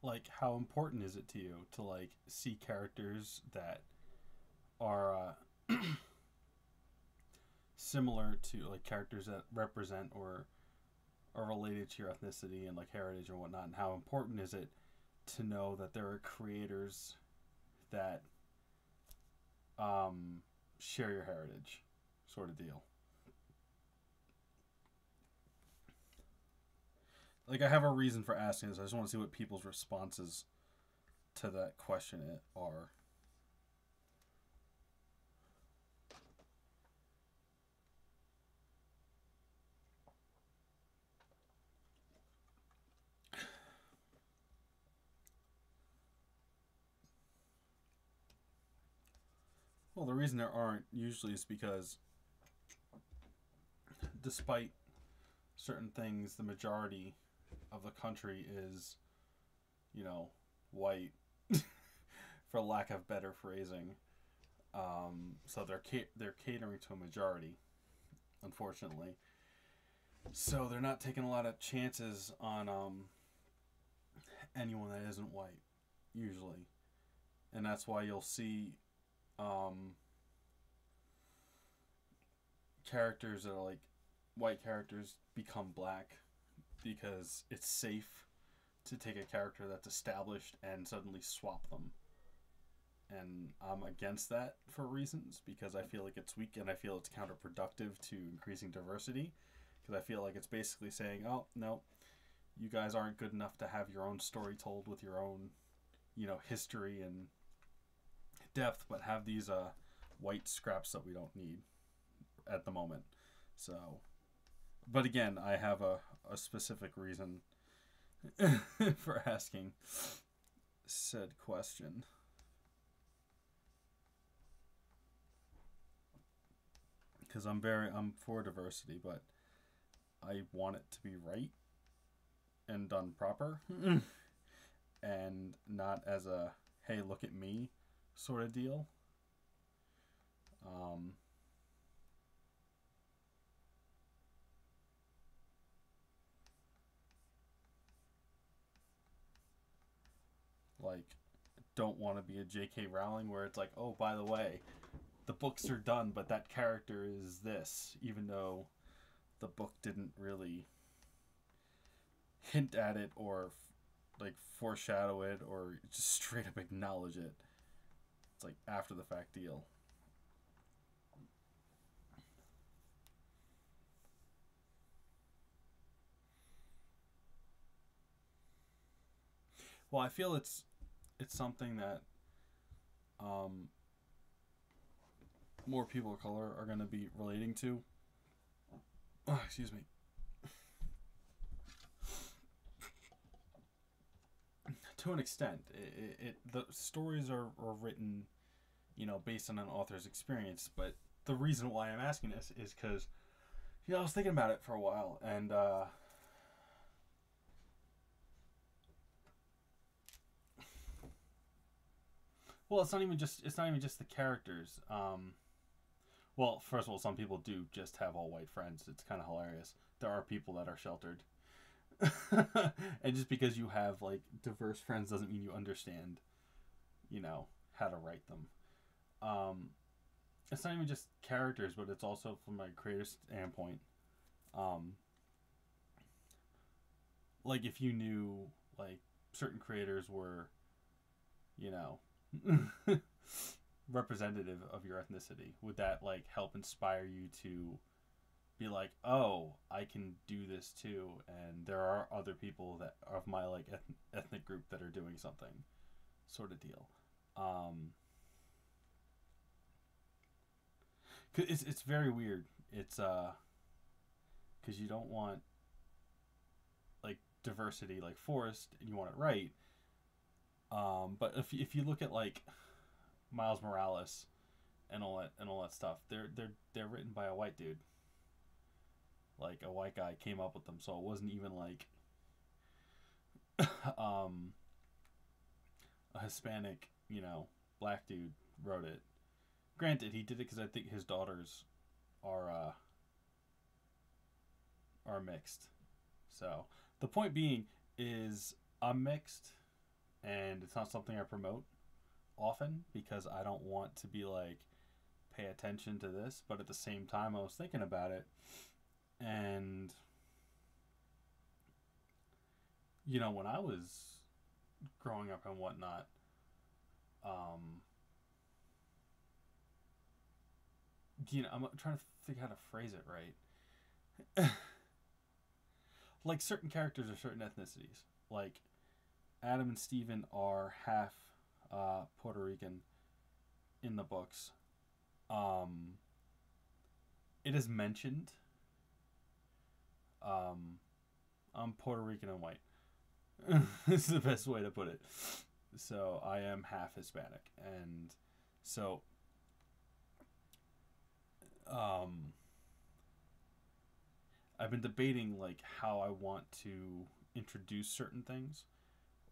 Like, how important is it to you to like see characters that are similar to like characters that represent or are related to your ethnicity and like heritage and whatnot? And how important is it to know that there are creators that share your heritage, sort of deal? Like, I have a reason for asking this. I just want to see what people's responses to that question are. Well, the reason there aren't usually is because despite certain things, the majority of the country is, you know, white, for lack of better phrasing. So they're catering to a majority, unfortunately. So they're not taking a lot of chances on anyone that isn't white, usually, and that's why you'll see characters that are like white characters become black because it's safe to take a character that's established and suddenly swap them. And I'm against that for reasons, because I feel like it's weak and I feel it's counterproductive to increasing diversity, because I feel like it's basically saying, oh no, you guys aren't good enough to have your own story told with your own, you know, history and depth, but have these white scraps that we don't need at the moment. So, but again, I have a specific reason for asking said question. Because I'm for diversity, but I want it to be right and done proper, and not as a hey, look at me sort of deal. Like, don't want to be a J.K. Rowling where it's like, oh, by the way, the books are done, but that character is this, even though the book didn't really hint at it or like foreshadow it or just straight up acknowledge it. It's like after the fact deal. Well, I feel it's something that um, more people of color are going to be relating to. Oh, excuse me. To an extent, the stories are written, based on an author's experience. But the reason why I'm asking this is because, I was thinking about it for a while, and well, it's not even just the characters. Well, first of all, some people do just have all white friends. It's kind of hilarious. There are people that are sheltered, and just because you have like diverse friends doesn't mean you understand, how to write them. Um, it's not even just characters, but it's also from my creative standpoint. Um, like if you knew like certain creators were, you know, representative of your ethnicity, would that like help inspire you to be like, oh, I can do this too, and there are other people that are of my like ethnic group that are doing something, sort of deal. Um, 'Cause it's very weird. It's because you don't want like diversity like forced, and you want it right. But if you look at like Miles Morales and all that stuff, they're written by a white dude. Like a white guy came up with them, so it wasn't even like um, a Hispanic, black dude wrote it. Granted, he did it because I think his daughters are are mixed. So the point being is I'm mixed, and it's not something I promote often because I don't want to be like pay attention to this. But at the same time, I was thinking about it, and when I was growing up and whatnot, um, I'm trying to figure out how to phrase it right. Like certain characters are certain ethnicities. Like Adam and Steven are half Puerto Rican in the books. Um, it is mentioned. Um, I'm Puerto Rican and white. This is the best way to put it. So I am half Hispanic, and so um, I've been debating like how I want to introduce certain things.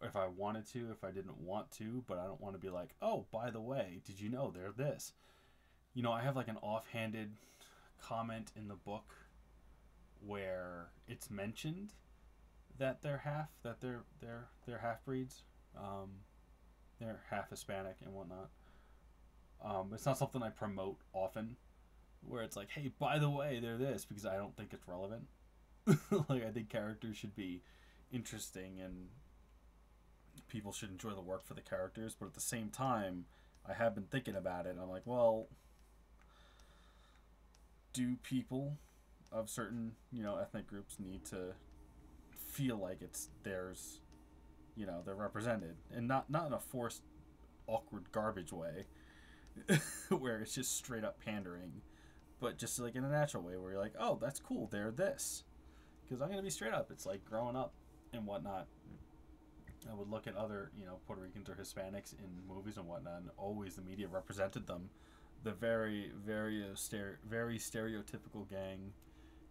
If I wanted to, if I didn't want to, but I don't want to be like, oh, by the way, did you know they're this? I have like an offhanded comment in the book where it's mentioned that they're half breeds. Um, they're half Hispanic and whatnot. It's not something I promote often, where it's like, hey, by the way, they're this, because I don't think it's relevant. Like I think characters should be interesting and people should enjoy the work for the characters, but at the same time, I have been thinking about it, and I'm like, well, do people of certain ethnic groups need to feel like it's theirs? They're represented, and not in a forced, awkward garbage way, where it's just straight up pandering, but just like in a natural way where you're like, oh, that's cool, they're this. Because I'm gonna be straight up. It's like growing up and whatnot. I would look at other, Puerto Ricans or Hispanics in movies and whatnot, and always the media represented them, the very, very, very stereotypical gang,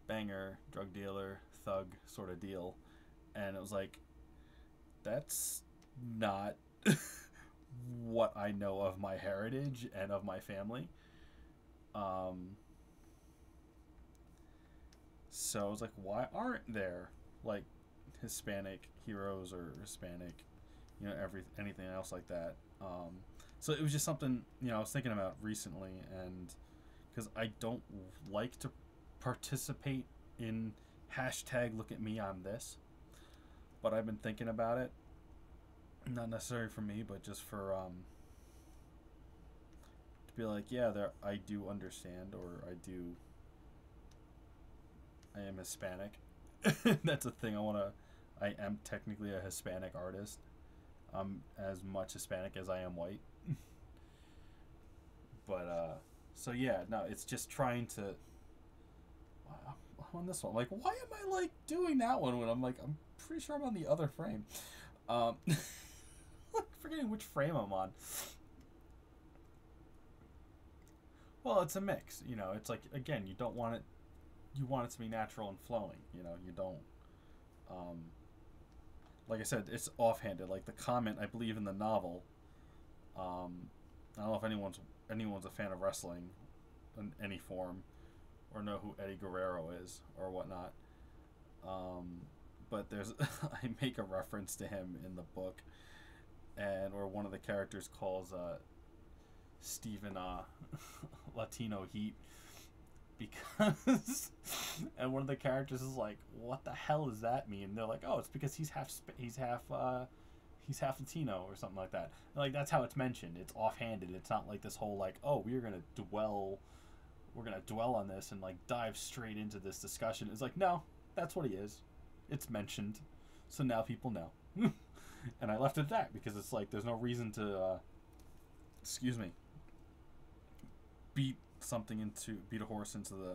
banger, drug dealer, thug sort of deal, and it was like, that's not what I know of my heritage and of my family. Um, so I was like, why aren't there like Hispanic heroes or Hispanic, anything else like that? So it was just something I was thinking about recently, and because I don't like to participate in hashtag look at me I'm this, but I've been thinking about it. Not necessarily for me, but just for to be like, yeah, there I do understand, or I am Hispanic. That's a thing I want to. I am technically a Hispanic artist. I'm as much Hispanic as I am white. But so yeah, no, it's just trying to. On this one, like, why am I like doing that one when I'm like, I'm pretty sure I'm on the other frame. Um, forgetting which frame I'm on. Well, it's a mix, you know. It's like, again, you don't want it. You want it to be natural and flowing. You know, you don't. Um, like I said, it's offhanded. Like the comment, I believe in the novel. I don't know if anyone's a fan of wrestling in any form, or know who Eddie Guerrero is or whatnot. But there's I make a reference to him in the book, and or one of the characters calls Steven Latino Heat because and one of the characters is like, what the hell does that mean? And they're like, oh, it's because he's half Latino or something like that. And like, that's how it's mentioned. It's offhanded. It's not like this whole like, oh, we're gonna dwell on this and like dive straight into this discussion. It's like, no, that's what he is. It's mentioned, so now people know. And I left it at that because it's like there's no reason to excuse me, beat a horse into the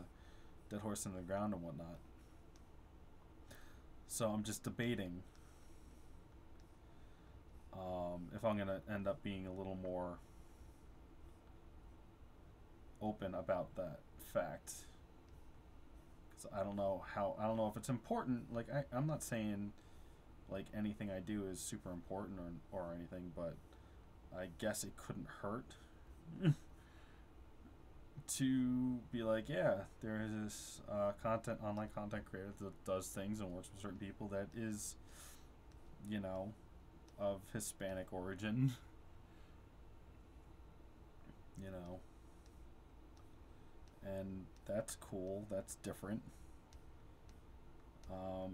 dead horse in the ground and whatnot. So I'm just debating if I'm gonna end up being a little more open about that fact. Because I don't know if it's important. Like I'm not saying like anything I do is super important or anything, but I guess it couldn't hurt to be like, yeah, there is this online content creator that does things and works with certain people that is, you know, of Hispanic origin. You know, and that's cool. That's different.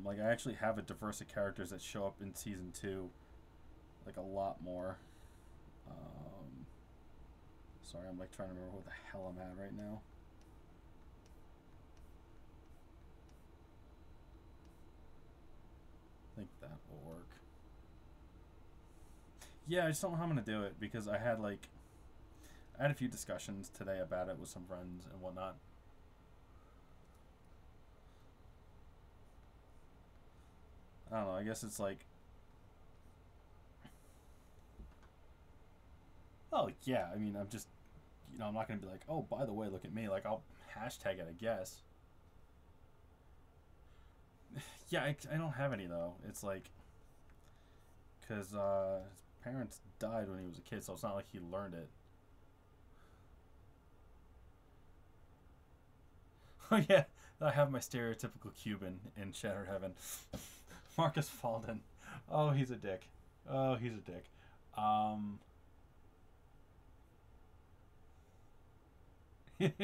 Like I actually have a diverse of characters that show up in season 2, like a lot more. Sorry, I'm like trying to remember what the hell I'm at right now. I think that will work. Yeah, I just don't know how I'm gonna do it because I had a few discussions today about it with some friends and whatnot. I don't know. I guess it's like, oh yeah. I mean, I'm just, I'm not gonna be like, oh, by the way, look at me. Like, I'll hashtag it, I guess. Yeah, I don't have any though. It's like, because his parents died when he was a kid, so it's not like he learned it. Oh yeah, I have my stereotypical Cuban in Shattered Heaven. Marcus Falden. Oh, he's a dick. Oh, he's a dick. Um,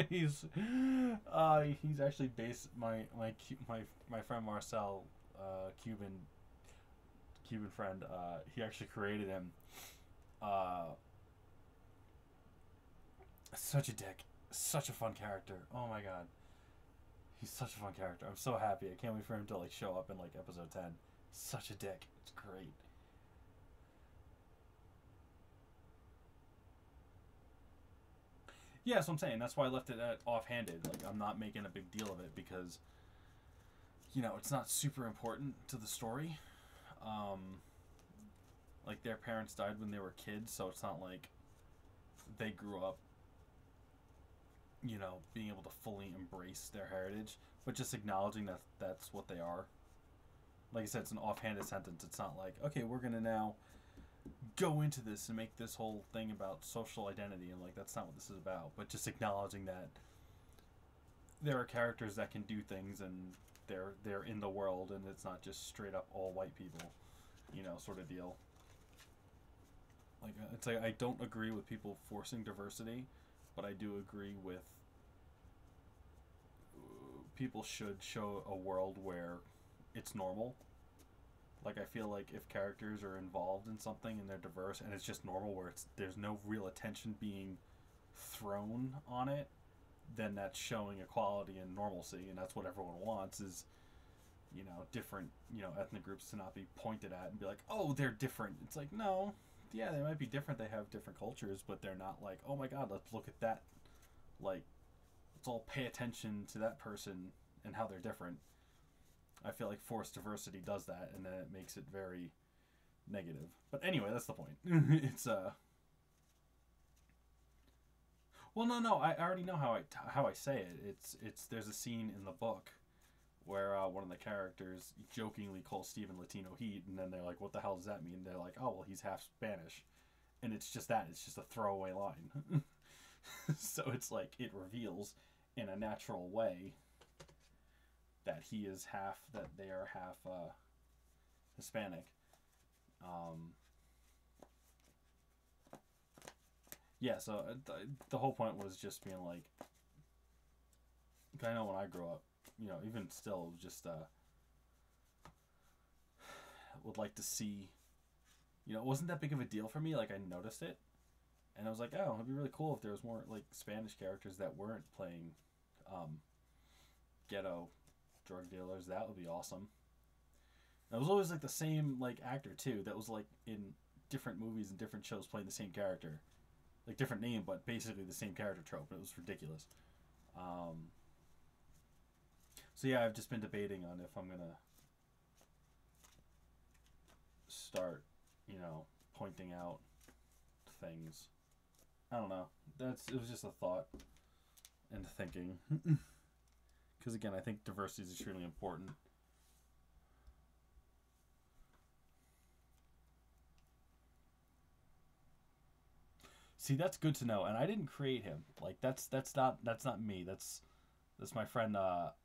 he's actually based my friend Marcel, Cuban friend. He actually created him. Uh, Such a dick. Such a fun character. Oh my god. He's such a fun character. I'm so happy. I can't wait for him to like show up in like episode 10. Such a dick. It's great. Yeah, that's what I'm saying. That's why I left it at offhanded. Like I'm not making a big deal of it because it's not super important to the story. Um like their parents died when they were kids, so it's not like they grew up being able to fully embrace their heritage, but just acknowledging that that's what they are. Like I said, it's an offhanded sentence. It's not like, okay, we're gonna now go into this and make this whole thing about social identity, and like that's not what this is about. But just acknowledging that there are characters that can do things, and they're in the world, and it's not just straight up all white people, sort of deal. Like it's like I don't agree with people forcing diversity, but I do agree with people should show a world where it's normal. Like I feel like if characters are involved in something and they're diverse and it's just normal where there's no real attention being thrown on it, then that's showing equality and normalcy, and that's what everyone wants is you know, different, you know, ethnic groups to not be pointed at and be like, oh, they're different. It's like, no, yeah, they might be different. They have different cultures, but they're not like, oh my God, let's look at that. Like, let's all pay attention to that person and how they're different. I feel like forced diversity does that, and then it makes it very negative. But anyway, that's the point. It's well, no, I already know how I say it. It's there's a scene in the book where one of the characters jokingly calls Steven Latino Heat, and then they're like, "What the hell does that mean?" They're like, "Oh, well, he's half Spanish," and it's just that. It's just a throwaway line. So it's like it reveals in a natural way that he is half, that they are half Hispanic. Um, yeah, so the whole point was just being like, I know when I grew up, you know, even still, just would like to see, you know, it wasn't that big of a deal for me. Like, I noticed it, and I was like, oh, it'd be really cool if there was more like Spanish characters that weren't playing ghetto drug dealers. That would be awesome. And it was always like the same like actor too. That was like in different movies and different shows playing the same character, like different name, but basically the same character trope. It was ridiculous. Um, so yeah, I've just been debating on if I'm gonna start, you know, pointing out things. I don't know. It was just a thought and thinking. Because again, I think diversity is extremely important. See, that's good to know. And I didn't create him. Like that's not me. That's my friend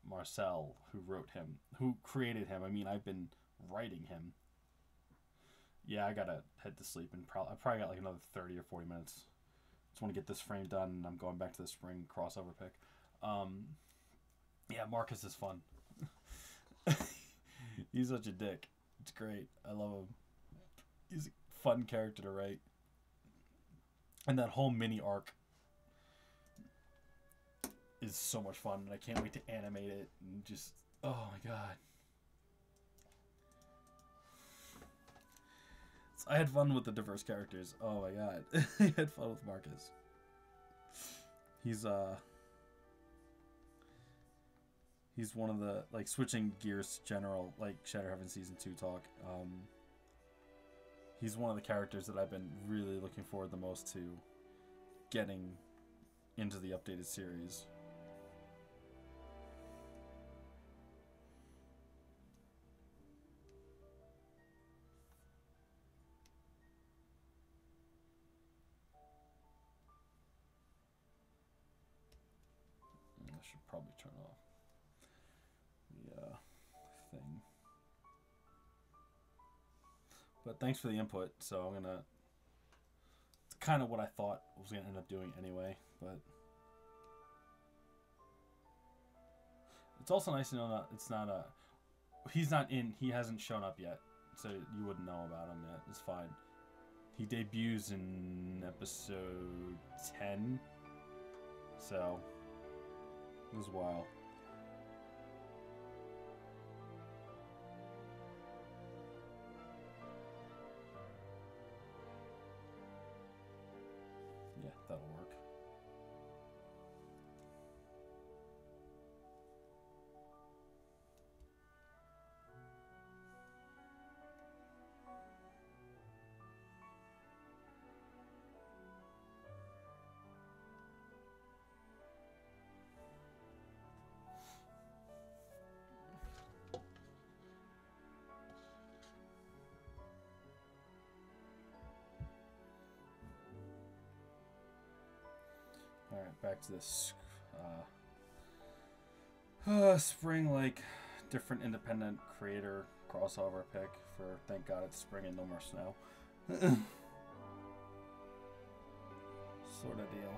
Marcel who wrote him, who created him. I mean, I've been writing him. Yeah, I gotta head to sleep, and I probably got like another 30 or 40 minutes. Just want to get this frame done, and I'm going back to the spring crossover pick. Yeah, Marcus is fun. He's such a dick. It's great. I love him. He's a fun character to write. And that whole mini arc is so much fun, and I can't wait to animate it, and just, oh my god. So I had fun with the diverse characters. Oh my god. I had fun with Marcus. He's one of the, like, switching gears to general, like, Shadow Heaven Season 2 talk. He's one of the characters that I've been really looking forward the most to getting into the updated series. I should probably turn off the thing. But thanks for the input. So I'm gonna. It's kind of what I thought I was gonna end up doing anyway. But it's also nice to know that it's not a. He's not in. He hasn't shown up yet, so you wouldn't know about him yet. It's fine. He debuts in episode 10, so it was a while. Yeah, that'll work. Alright, back to this spring, like, different independent creator crossover pick for Thank God It's Spring and No More Snow. Sort of deal.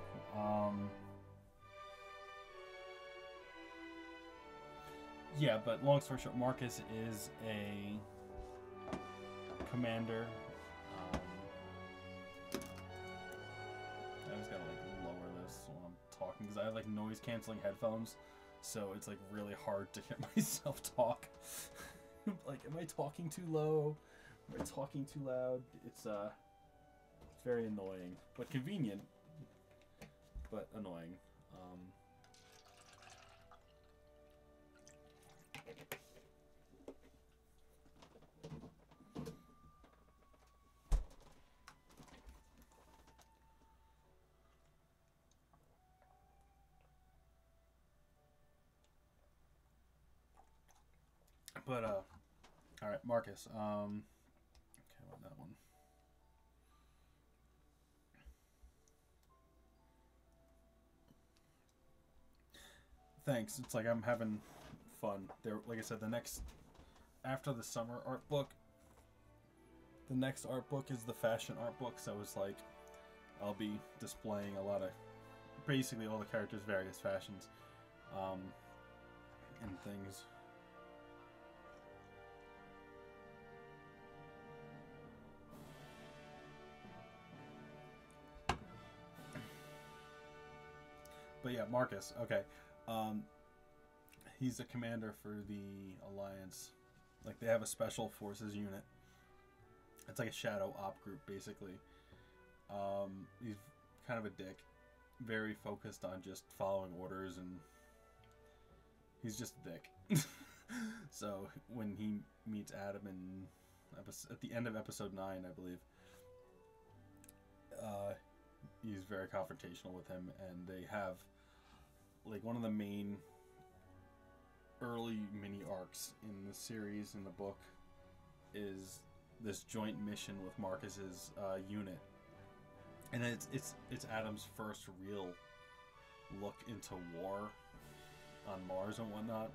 Yeah, but long story short, Marcus is a commander. I just gotta like lower this when I'm talking because I have like noise canceling headphones, So it's like really hard to hear myself talk. Like, am I talking too low? Am I talking too loud? It's very annoying, but convenient, but annoying. But all right, Marcus. Okay, what that one? Thanks. It's like I'm having fun. There, like I said, the next after the summer art book, the next art book is the fashion art book. So it's like I'll be displaying a lot of basically all the characters' various fashions, and things. But yeah, Marcus. Okay, he's the commander for the Alliance. Like they have a special forces unit. It's like a shadow op group, basically. He's kind of a dick, very focused on just following orders, and he's just a dick. So when he meets Adam in at the end of episode 9, I believe, he's very confrontational with him, and they have like one of the main early mini arcs in the series in the book is this joint mission with Marcus's unit, and it's Adam's first real look into war on Mars and whatnot.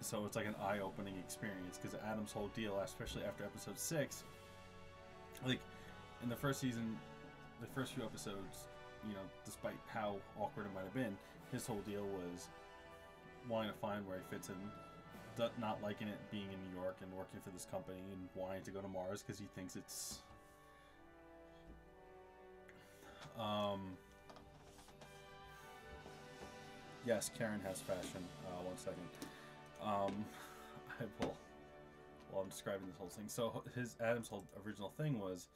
So it's like an eye-opening experience because Adam's whole deal, especially after episode 6, like in the first season, the first few episodes, you know, despite how awkward it might have been, his whole deal was wanting to find where he fits in, not liking it being in New York and working for this company, and wanting to go to Mars because he thinks it's yes, Karen has fashion. One second. I will. While I'm describing this whole thing, so Adam's whole original thing was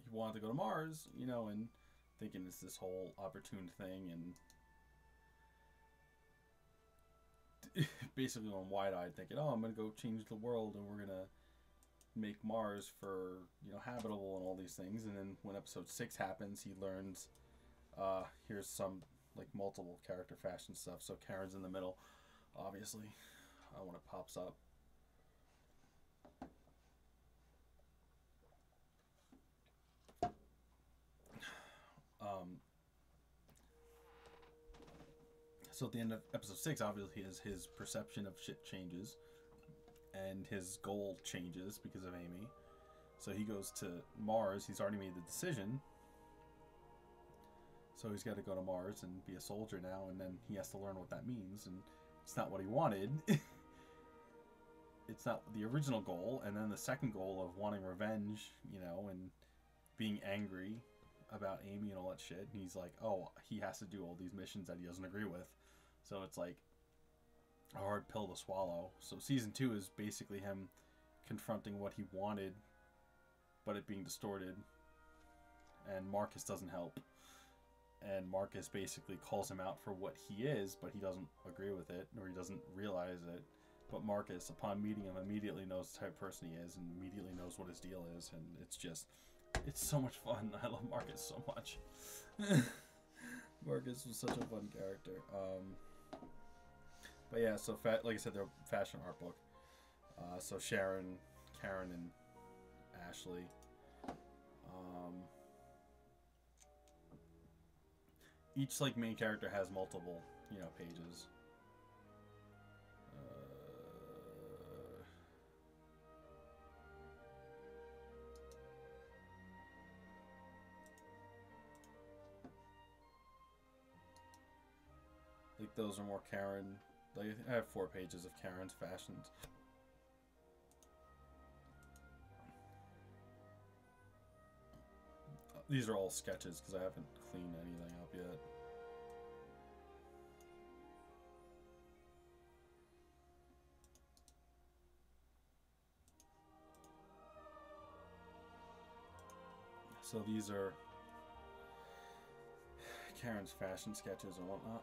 he wanted to go to Mars, you know, and thinking it's this whole opportune thing, and basically on wide-eyed thinking, oh, I'm gonna go change the world, and we're gonna make Mars for, you know, habitable and all these things. And then when episode 6 happens, he learns here's some like multiple character fashion stuff. So Karen's in the middle, obviously, when it pops up. So at the end of episode 6, obviously his perception of shit changes, and his goal changes because of Amy. So he goes to Mars. He's already made the decision. So he's got to go to Mars and be a soldier now, and then he has to learn what that means, and it's not what he wanted. It's not the original goal, and then the second goal of wanting revenge, you know, and being angry about Amy and all that shit. And he's like, oh, he has to do all these missions that he doesn't agree with. So it's like a hard pill to swallow. So season 2 is basically him confronting what he wanted, but it being distorted, and Marcus doesn't help. And Marcus basically calls him out for what he is, but he doesn't agree with it, or he doesn't realize it. But Marcus, upon meeting him, immediately knows the type of person he is, and immediately knows what his deal is, and it's so much fun. I love Marcus so much. Marcus was such a fun character. But yeah, so like I said, they're a fashion art book. So Sharon, Karen, and Ashley. Each like main character has multiple, you know, pages. Like those are more Karen. Like I have 4 pages of Karen's fashions. These are all sketches because I haven't cleaned anything up yet. So these are Karen's fashion sketches and whatnot.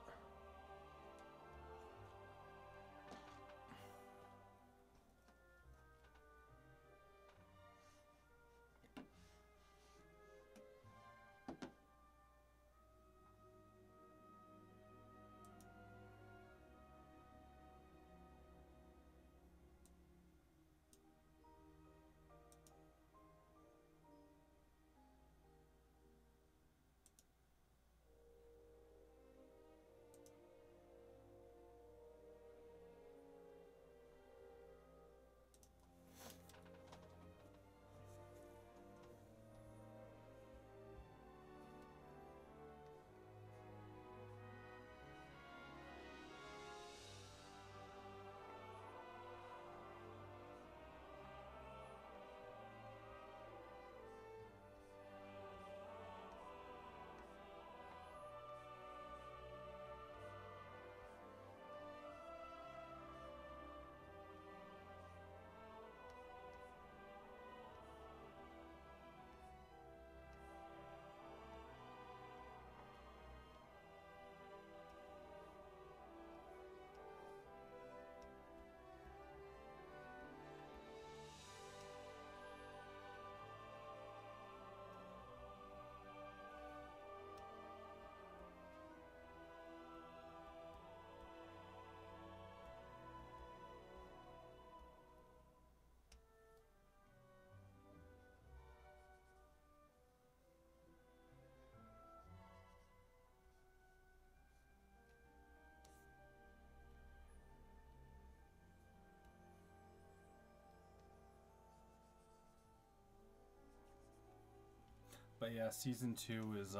But yeah, season 2 is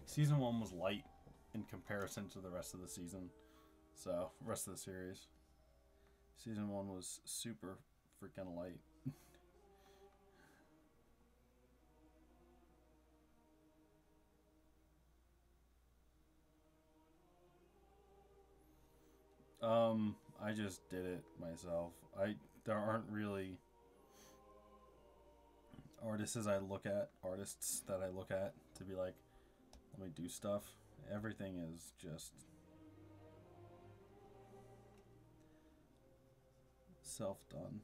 season 1 was light in comparison to the rest of the season. So, rest of the series. Season 1 was super freaking light. I just did it myself. There aren't really artists that I look at to be like, let me do stuff. Everything is just self-done.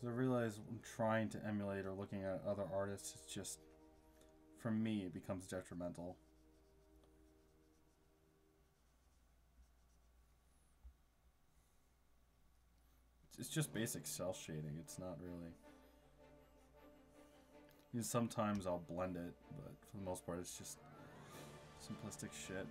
Because I realize when trying to emulate or looking at other artists, it's just, for me, it becomes detrimental. It's just basic cell shading. It's not really. Sometimes I'll blend it, but for the most part, it's just simplistic shit.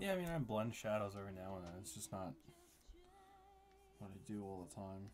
Yeah, I mean, I blend shadows every now and then. It's just not what I do all the time.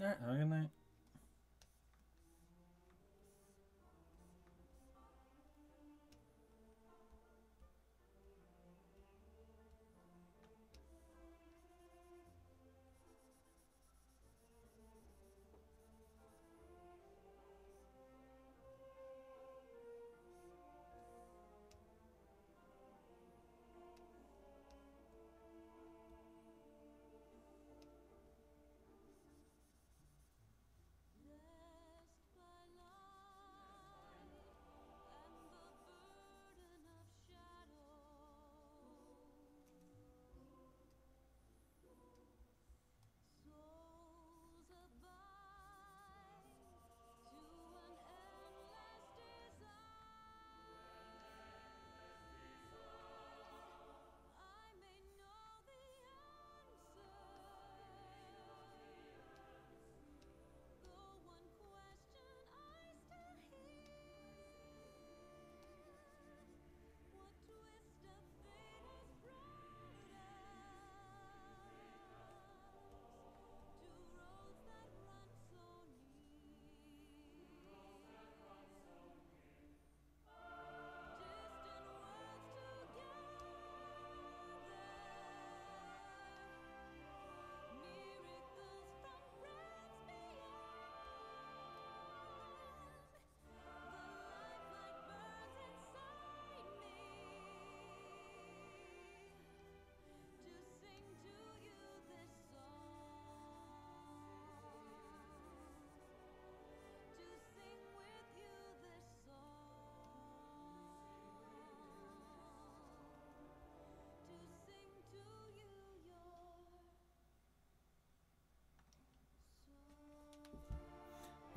Alright, have a good night.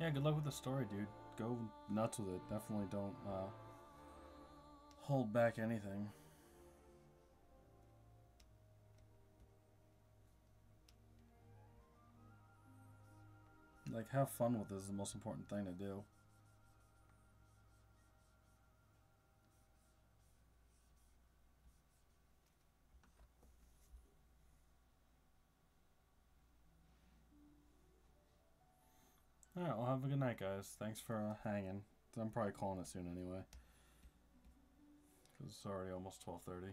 Yeah, good luck with the story, dude. Go nuts with it. Definitely don't hold back anything. Like, have fun with this is the most important thing to do. Alright, well, have a good night, guys. Thanks for hanging. I'm probably calling it soon anyway. Because it's already almost 12:30.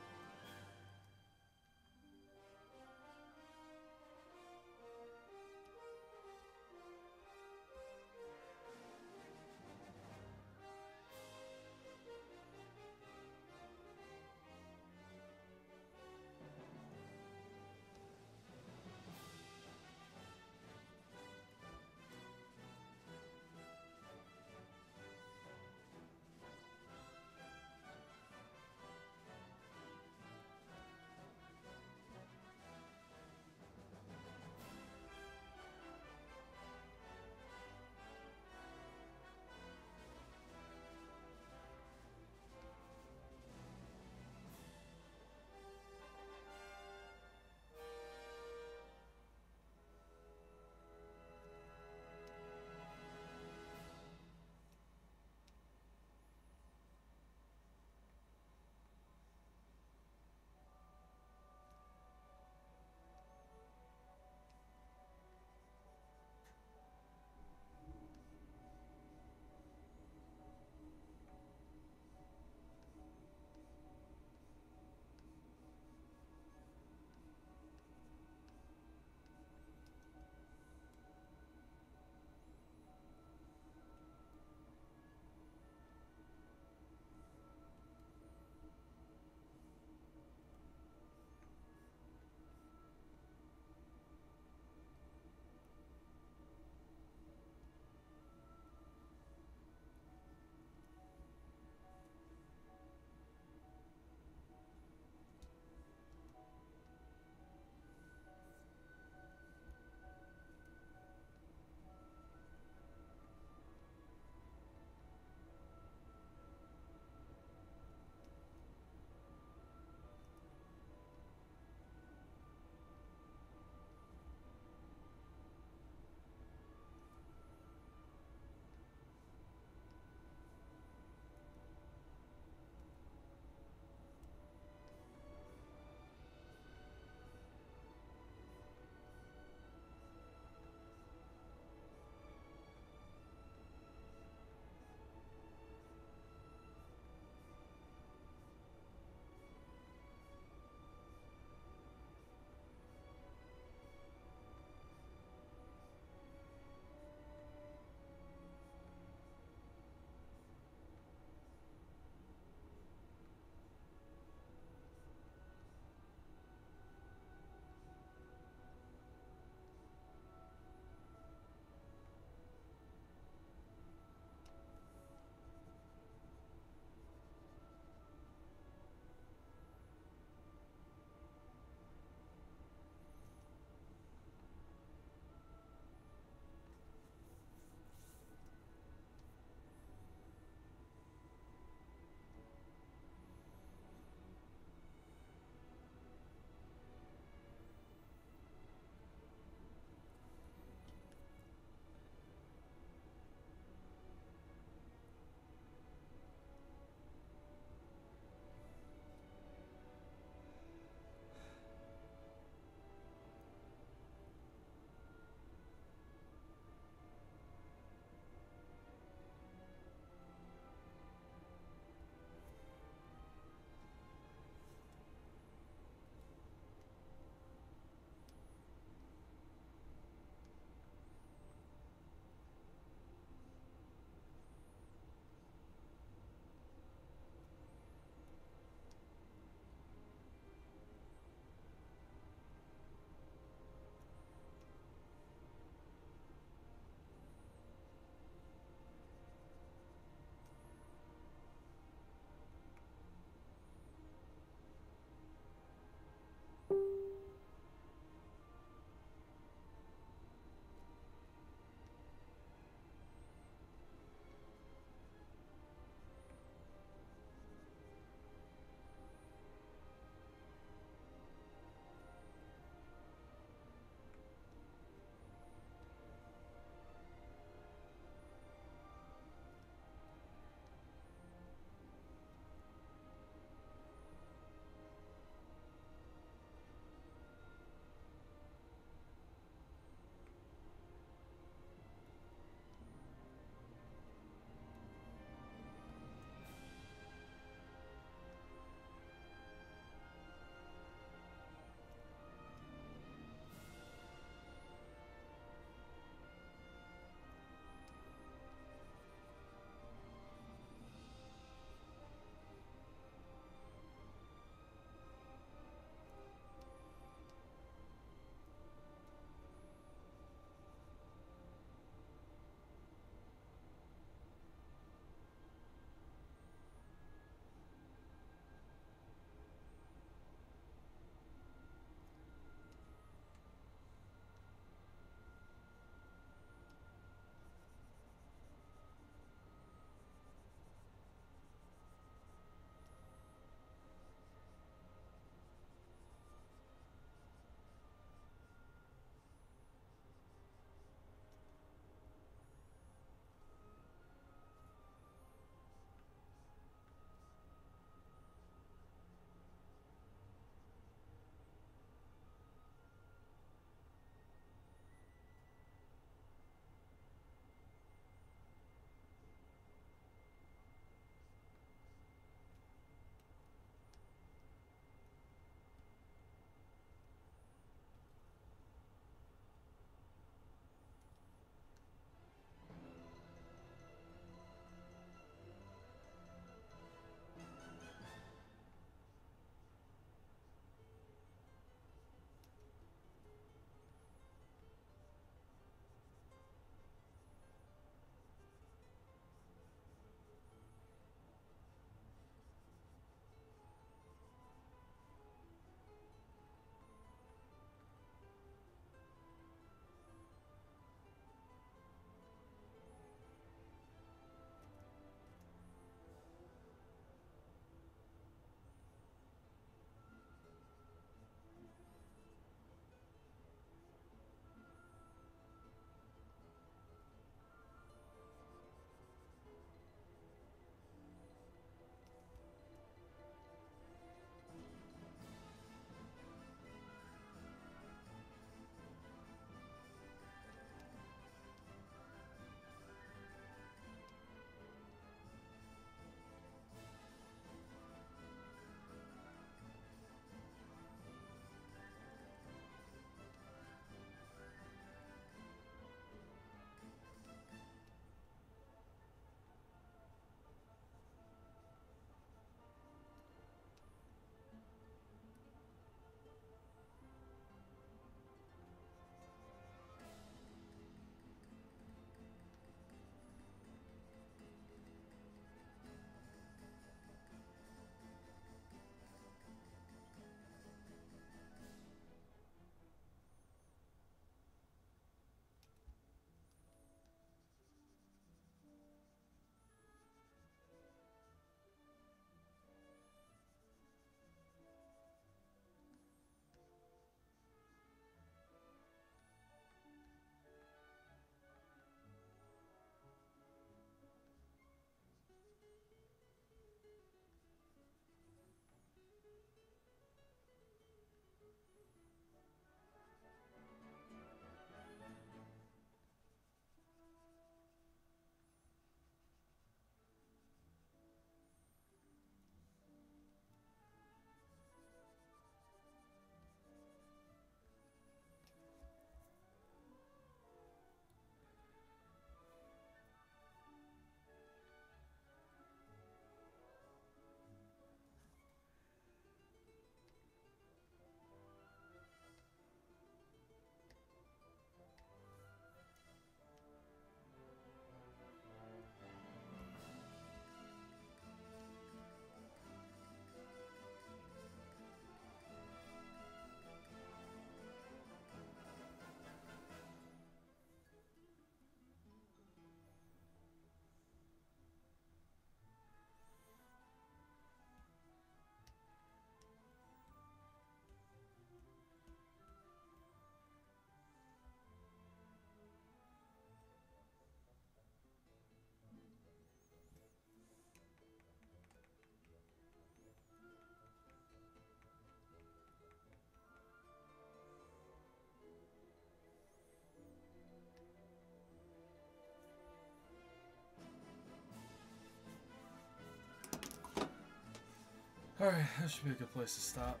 Alright, that should be a good place to stop.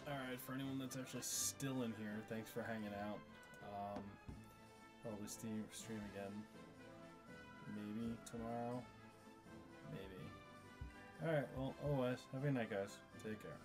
Alright, for anyone that's actually still in here, thanks for hanging out. Probably stream again. Maybe tomorrow. Maybe. Alright, well, otherwise, have a good night, guys. Take care.